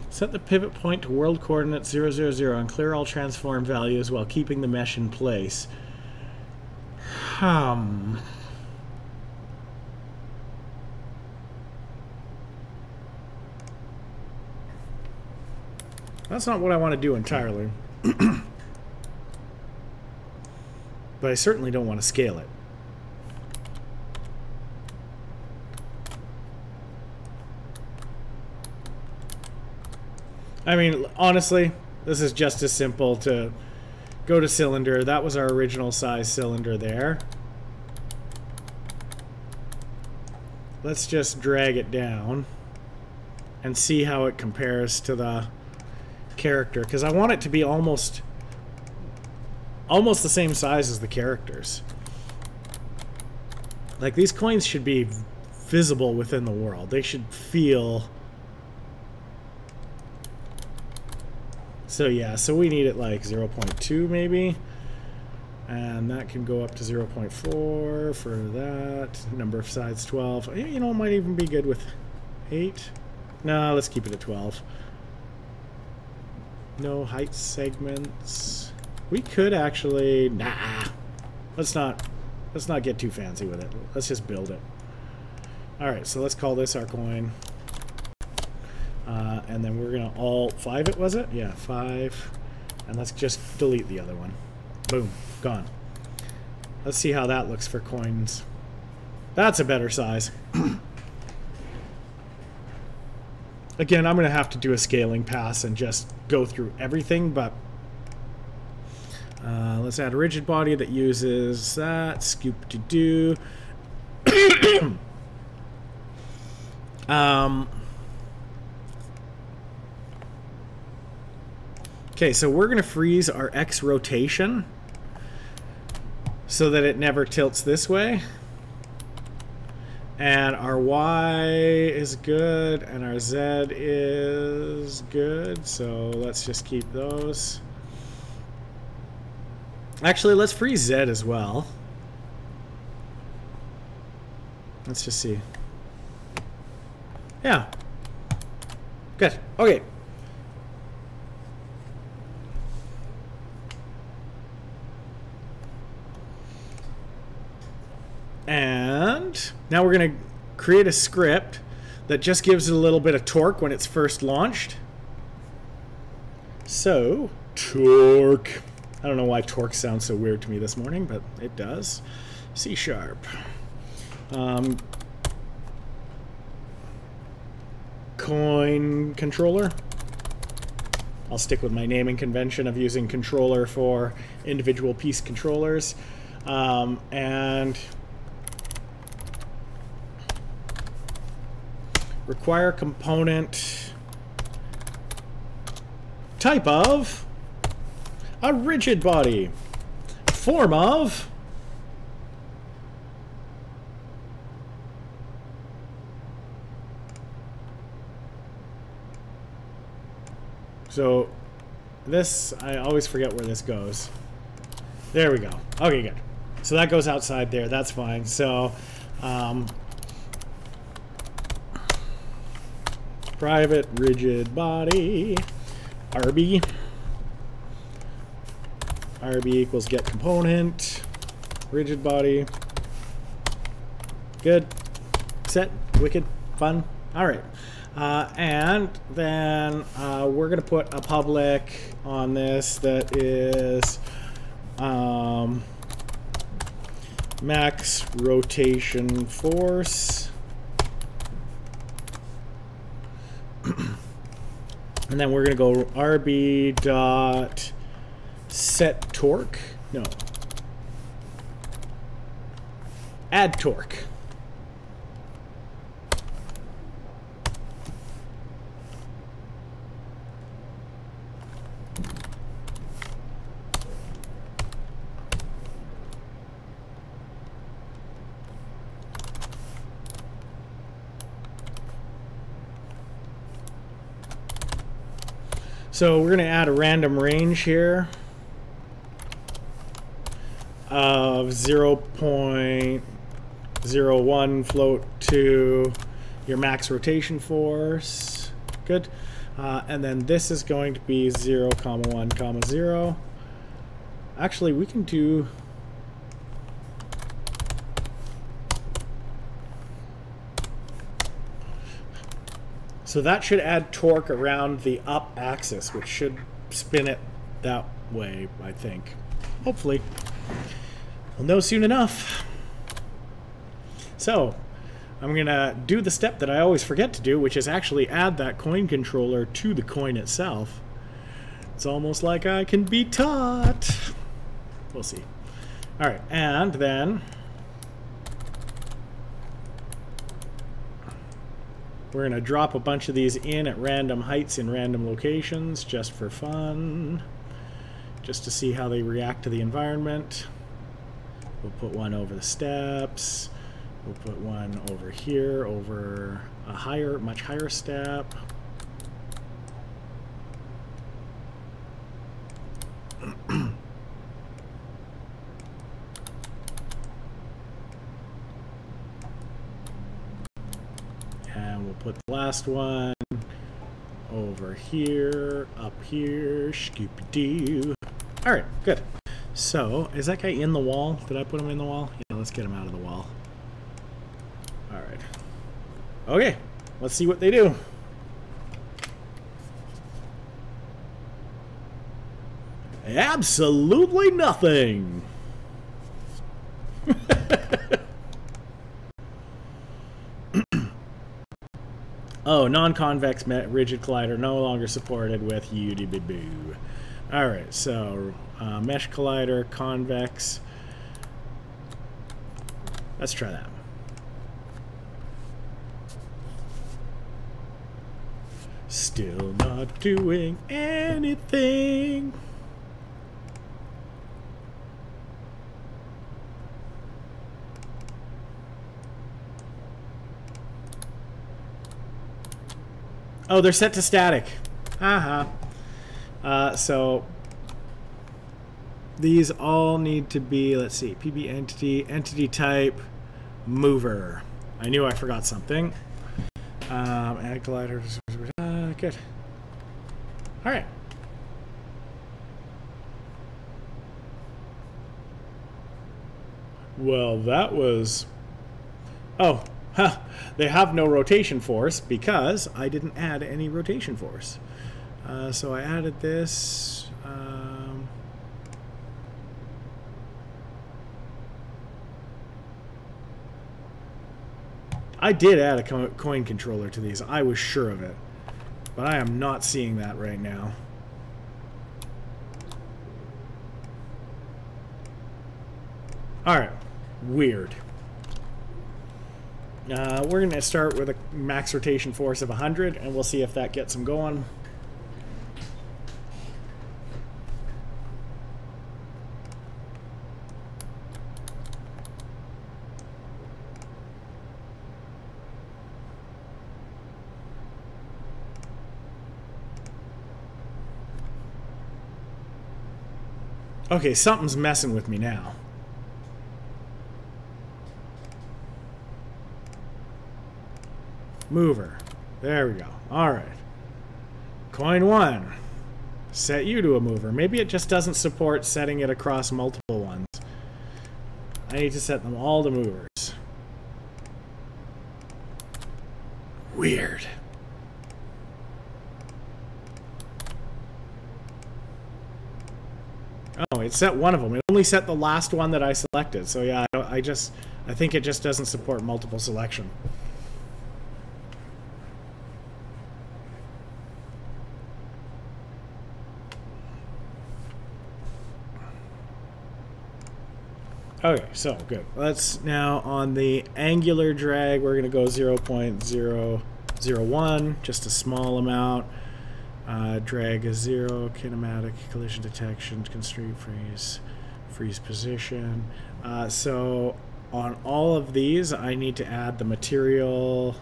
Set the pivot point to world coordinates 000 and clear all transform values while keeping the mesh in place. That's not what I want to do entirely. But I certainly don't want to scale it. I mean, honestly, this is just as simple to go to cylinder. That was our original size cylinder there. Let's just drag it down and see how it compares to the character, because I want it to be almost the same size as the characters. Like, these coins should be visible within the world. They should feel... So yeah, so we need it like 0.2 maybe, and that can go up to 0.4 for that. Number of sides 12. You know, it might even be good with 8. No, let's keep it at 12. No height segments. We could actually, let's not get too fancy with it. Let's just build it. All right, so let's call this our coin. And then we're gonna alt 5 it, was it? Yeah, 5. And let's just delete the other one. Boom, gone. Let's see how that looks for coins. That's a better size. Again, I'm gonna have to do a scaling pass and just go through everything, but let's add a rigid body that uses that. Scoop-to-do. Okay, so we're going to freeze our X rotation so that it never tilts this way. And our Y is good, and our Z is good. So let's just keep those. Actually, let's freeze Z as well. Let's just see. Yeah. Good. Okay. And now we're going to create a script that just gives it a little bit of torque when it's first launched. So, torque. I don't know why torque sounds so weird to me this morning, but it does. C#. Coin controller. I'll stick with my naming convention of using controller for individual piece controllers. And require component type of a rigid body, form of so this, I always forget where this goes. There we go. Okay, good. So that goes outside there. That's fine. So private rigid body RB equals get component rigid body. Good, set, wicked, fun. All right, and then we're gonna put a public on this that is max rotation force. And then we're going to go RB dot set torque. No. Add torque. So we're going to add a random range here of 0.01 float to your max rotation force. Good. And then this is going to be 0, 1, 0. Actually, we can do... So that should add torque around the up axis, which should spin it that way, I think. Hopefully. We'll know soon enough. So, I'm going to do the step that I always forget to do, which is actually add that coin controller to the coin itself. It's almost like I can be taught. We'll see. All right, and then... we're going to drop a bunch of these in at random heights in random locations, just for fun. Just to see how they react to the environment. We'll put one over the steps. We'll put one over here, over a higher, much higher step. Put the last one over here, up here, scoopy-doo. All right, good. So, is that guy in the wall? Did I put him in the wall? Yeah, let's get him out of the wall. All right. Okay, let's see what they do. Absolutely nothing. Oh, non-convex rigid collider no longer supported with UDBBoo. All right, so mesh collider, convex. Let's try that. Still not doing anything. Oh, they're set to static. So these all need to be, let's see, PB entity type, mover. I knew I forgot something. Add collider. Good. All right. Well, that was... Oh. Huh, they have no rotation force because I didn't add any rotation force. So I added this. I did add a coin controller to these. I was sure of it. But I am not seeing that right now. Alright. Weird. We're going to start with a max rotation force of 100, and we'll see if that gets them going. Okay, something's messing with me now. Mover. There we go. Alright. Coin 1. Set you to a mover. Maybe it just doesn't support setting it across multiple ones. I need to set them all to movers. Weird. Oh, it set one of them. It only set the last one that I selected. So yeah, I think it just doesn't support multiple selection. Okay, so good. Let's now on the angular drag, we're going to go 0.001, just a small amount. Drag is 0, kinematic, collision detection, constraint freeze, freeze position. So on all of these, I need to add the material.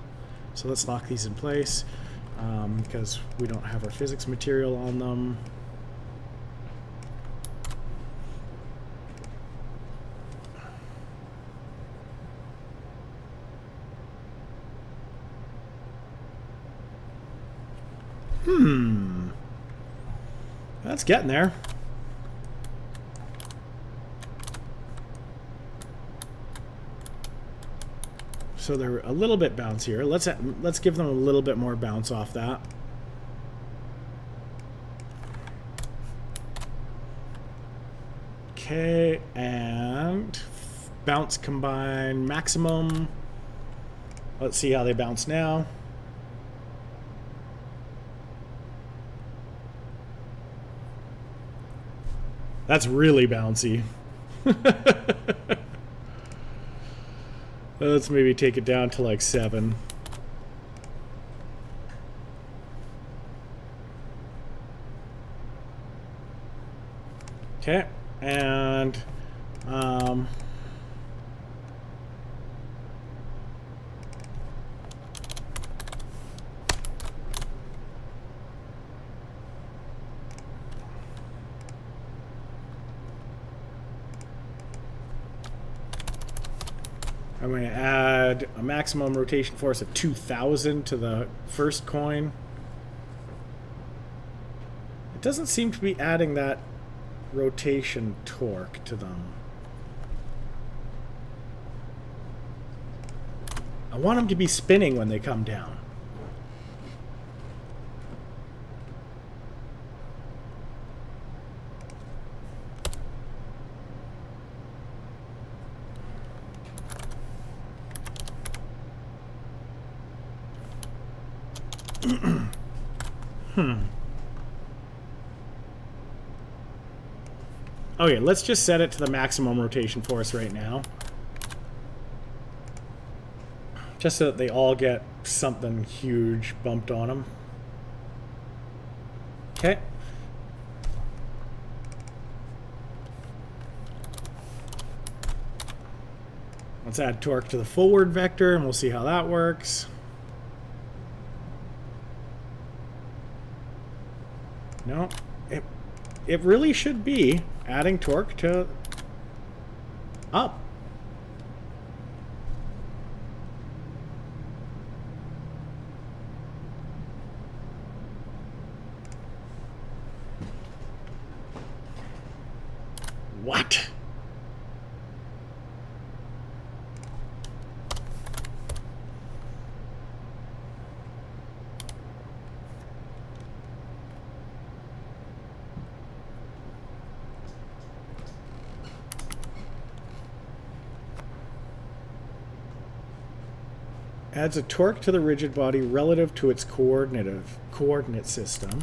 So let's lock these in place because we don't have our physics material on them. That's getting there. So they're a little bit bouncier. Let's give them a little bit more bounce off that. Okay, and bounce combine maximum. Let's see how they bounce now. That's really bouncy. Let's maybe take it down to like 7. Okay, and I'm going to add a maximum rotation force of 2,000 to the first coin. It doesn't seem to be adding that rotation torque to them. I want them to be spinning when they come down. Okay, let's just set it to the maximum rotation force right now. Just so that they all get something huge bumped on them. Okay. Let's add torque to the forward vector and we'll see how that works. No, it really should be adding torque to up. What? Adds a torque to the rigid body relative to its coordinate system.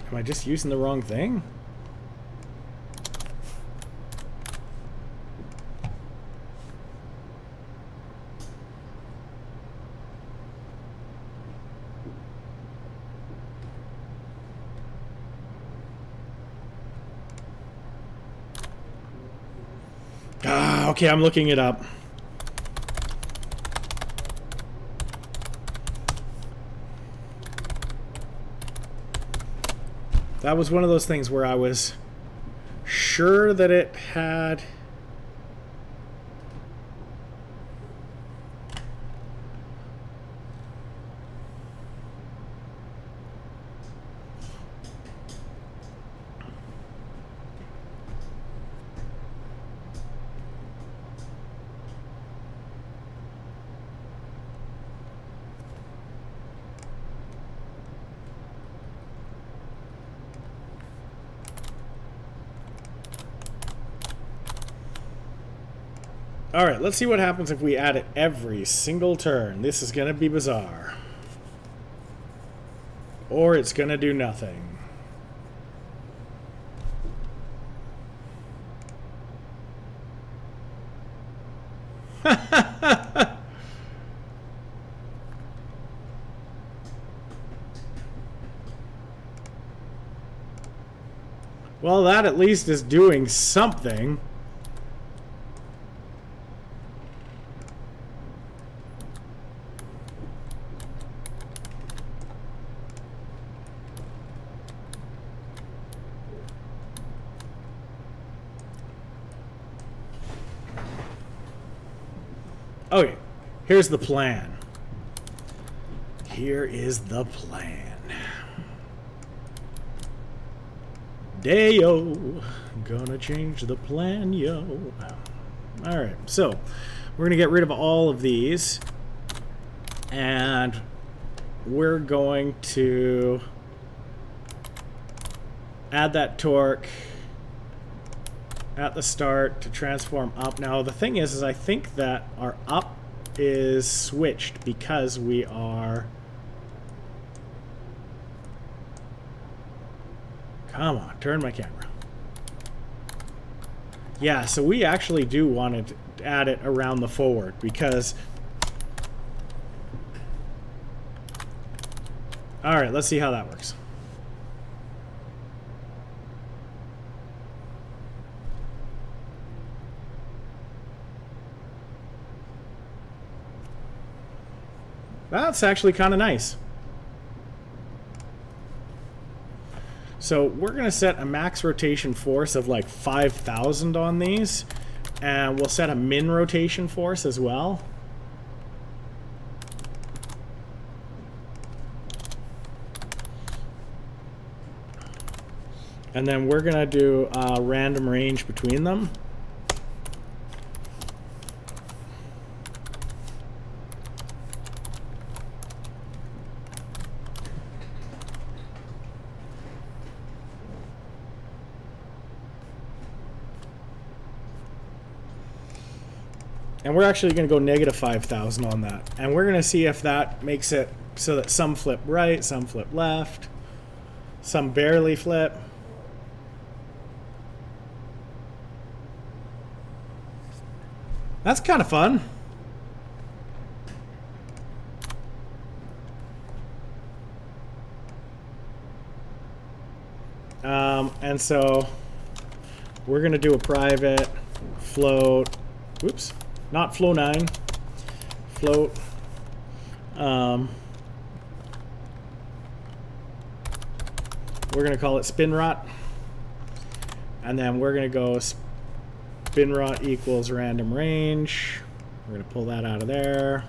Am I just using the wrong thing? Ah, okay, I'm looking it up. That was one of those things where I was sure that it had... Alright, let's see what happens if we add it every single turn. This is going to be bizarre. Or it's going to do nothing. Well, that at least is doing something. Okay, here's the plan. Here is the plan. Dayo, gonna change the plan, yo. Alright, so we're gonna get rid of all of these, and we're going to add that torque at the start to transform up. Now the thing is I think that our up is switched because we are... Come on, turn my camera. Yeah, so we actually do want to add it around the forward because... Alright, let's see how that works. That's actually kind of nice. So we're going to set a max rotation force of like 5,000 on these. And we'll set a min rotation force as well. And then we're going to do a random range between them. And we're actually going to go negative 5,000 on that. And we're going to see if that makes it so that some flip right, some flip left, some barely flip. That's kind of fun. And so we're going to do a private float. Whoops. Not flow 9, float. We're going to call it spin rot. And then we're going to go spin rot equals random range. We're going to pull that out of there.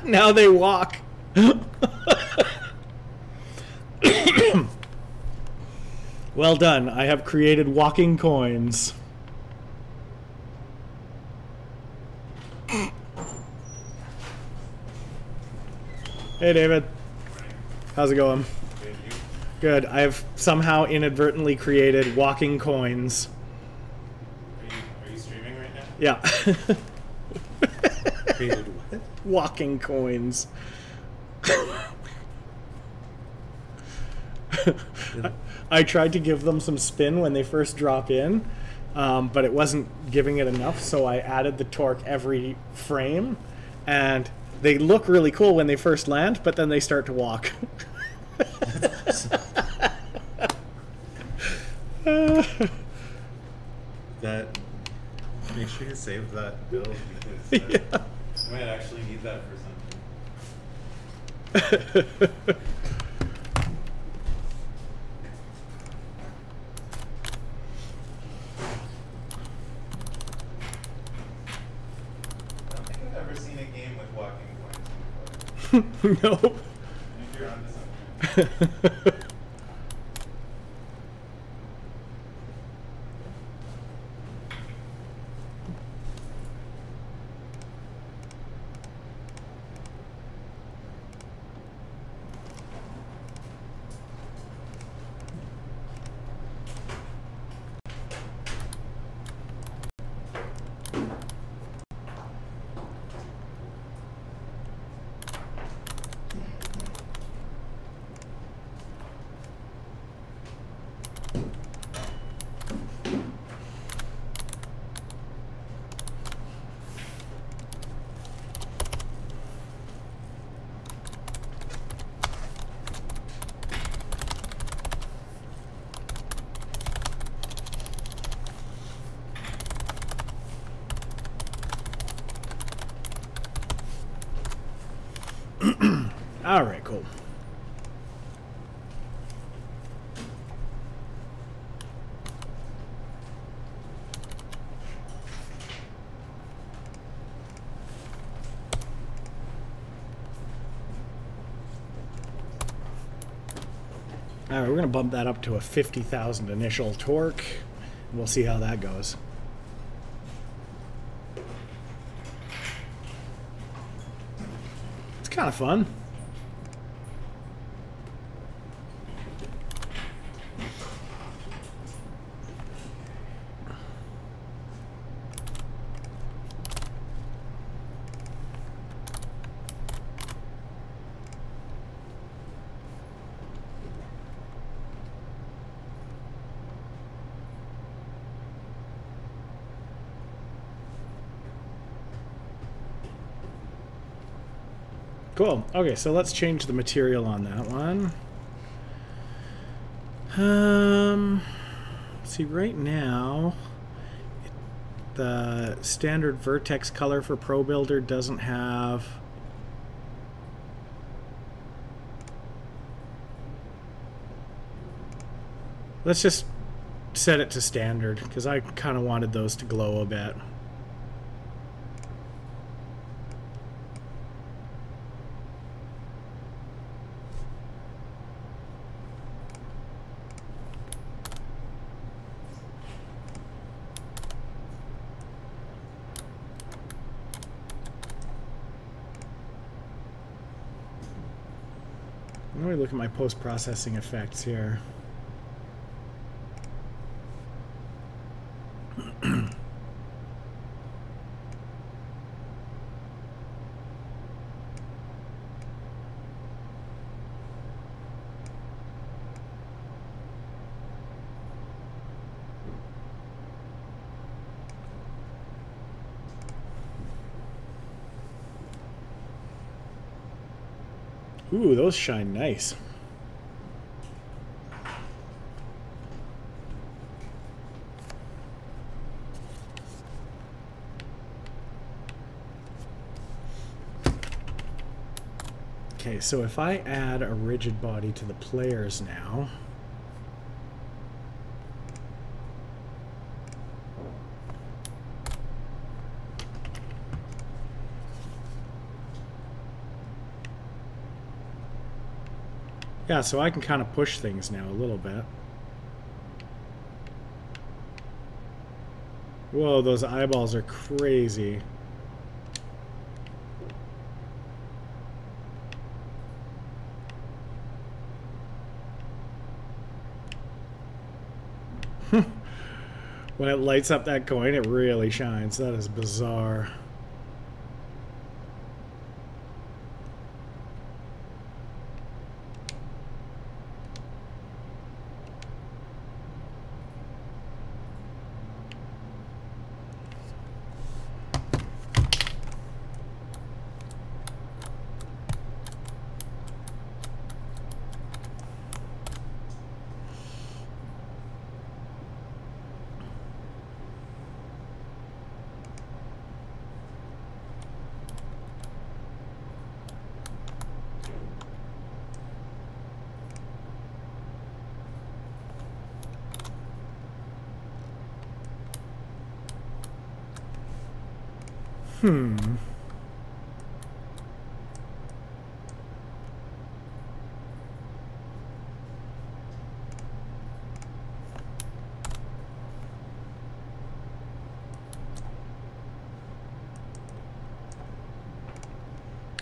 Now they walk. Well done. I have created walking coins. Hey, David. How's it going? Good. I've somehow inadvertently created walking coins. Are you streaming right now? Yeah. Created what? Walking coins. I tried to give them some spin when they first drop in, but it wasn't giving it enough, so I added the torque every frame, and they look really cool when they first land, but then they start to walk. That, make sure you save that build because Yeah. I might actually need that for something. I don't think I've ever seen a game with walking coins before. No. I think you're onto something. All right, cool. All right, we're gonna bump that up to a 50,000 initial torque. We'll see how that goes. It's kind of fun. Cool. Okay, so let's change the material on that one. See, right now, the standard vertex color for ProBuilder doesn't have... Let's just set it to standard, because I kind of wanted those to glow a bit. Let me look at my post-processing effects here. Ooh, those shine nice. Okay, so if I add a rigid body to the players now, Yeah, so I can kind of push things now a little bit. Whoa, those eyeballs are crazy. When it lights up that coin, it really shines. That is bizarre.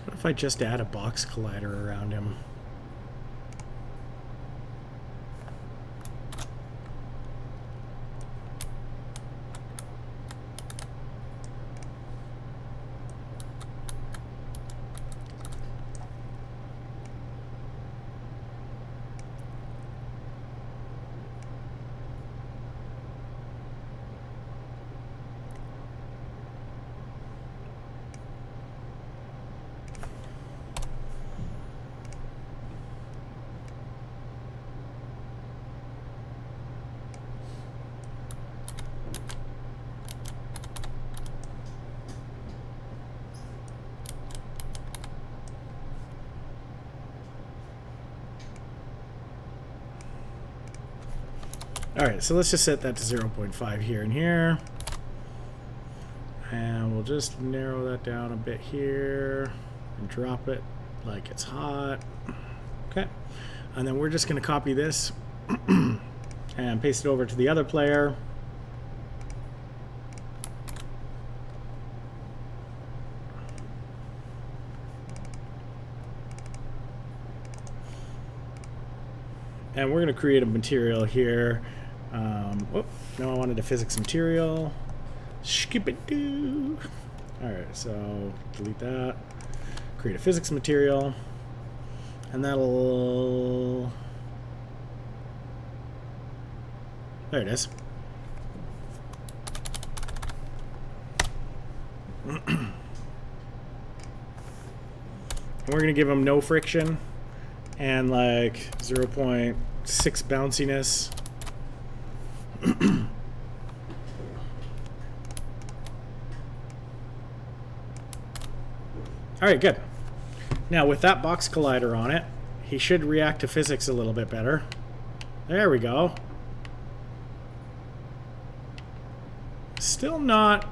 What if I just add a box collider around him? Alright, so let's just set that to 0.5 here and here. And we'll just narrow that down a bit here and drop it like it's hot. Okay. And then we're just going to copy this and paste it over to the other player. And we're going to create a material here. Whoop, no, I wanted a physics material. Skip it do. Alright, so delete that. Create a physics material. And that'll... There it is. And we're going to give them no friction and like 0.6 bounciness. Alright, good. Now with that box collider on it, he should react to physics a little bit better. There we go. Still not...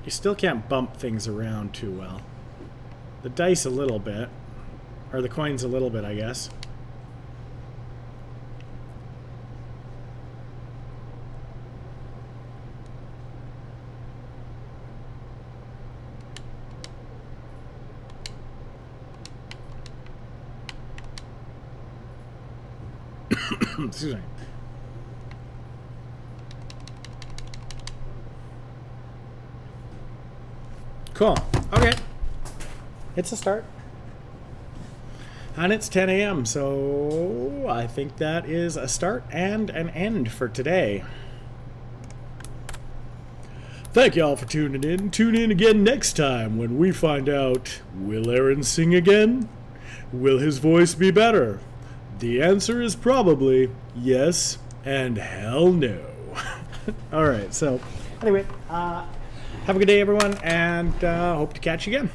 You still can't bump things around too well. The dice a little bit. Or the coins a little bit, I guess. Excuse me. Cool. Okay. It's a start. And it's 10 a.m., so I think that is a start and an end for today. Thank y'all for tuning in. Tune in again next time when we find out, will Aaron sing again? Will his voice be better? The answer is probably yes and hell no. Alright, so anyway, have a good day everyone, and hope to catch you again.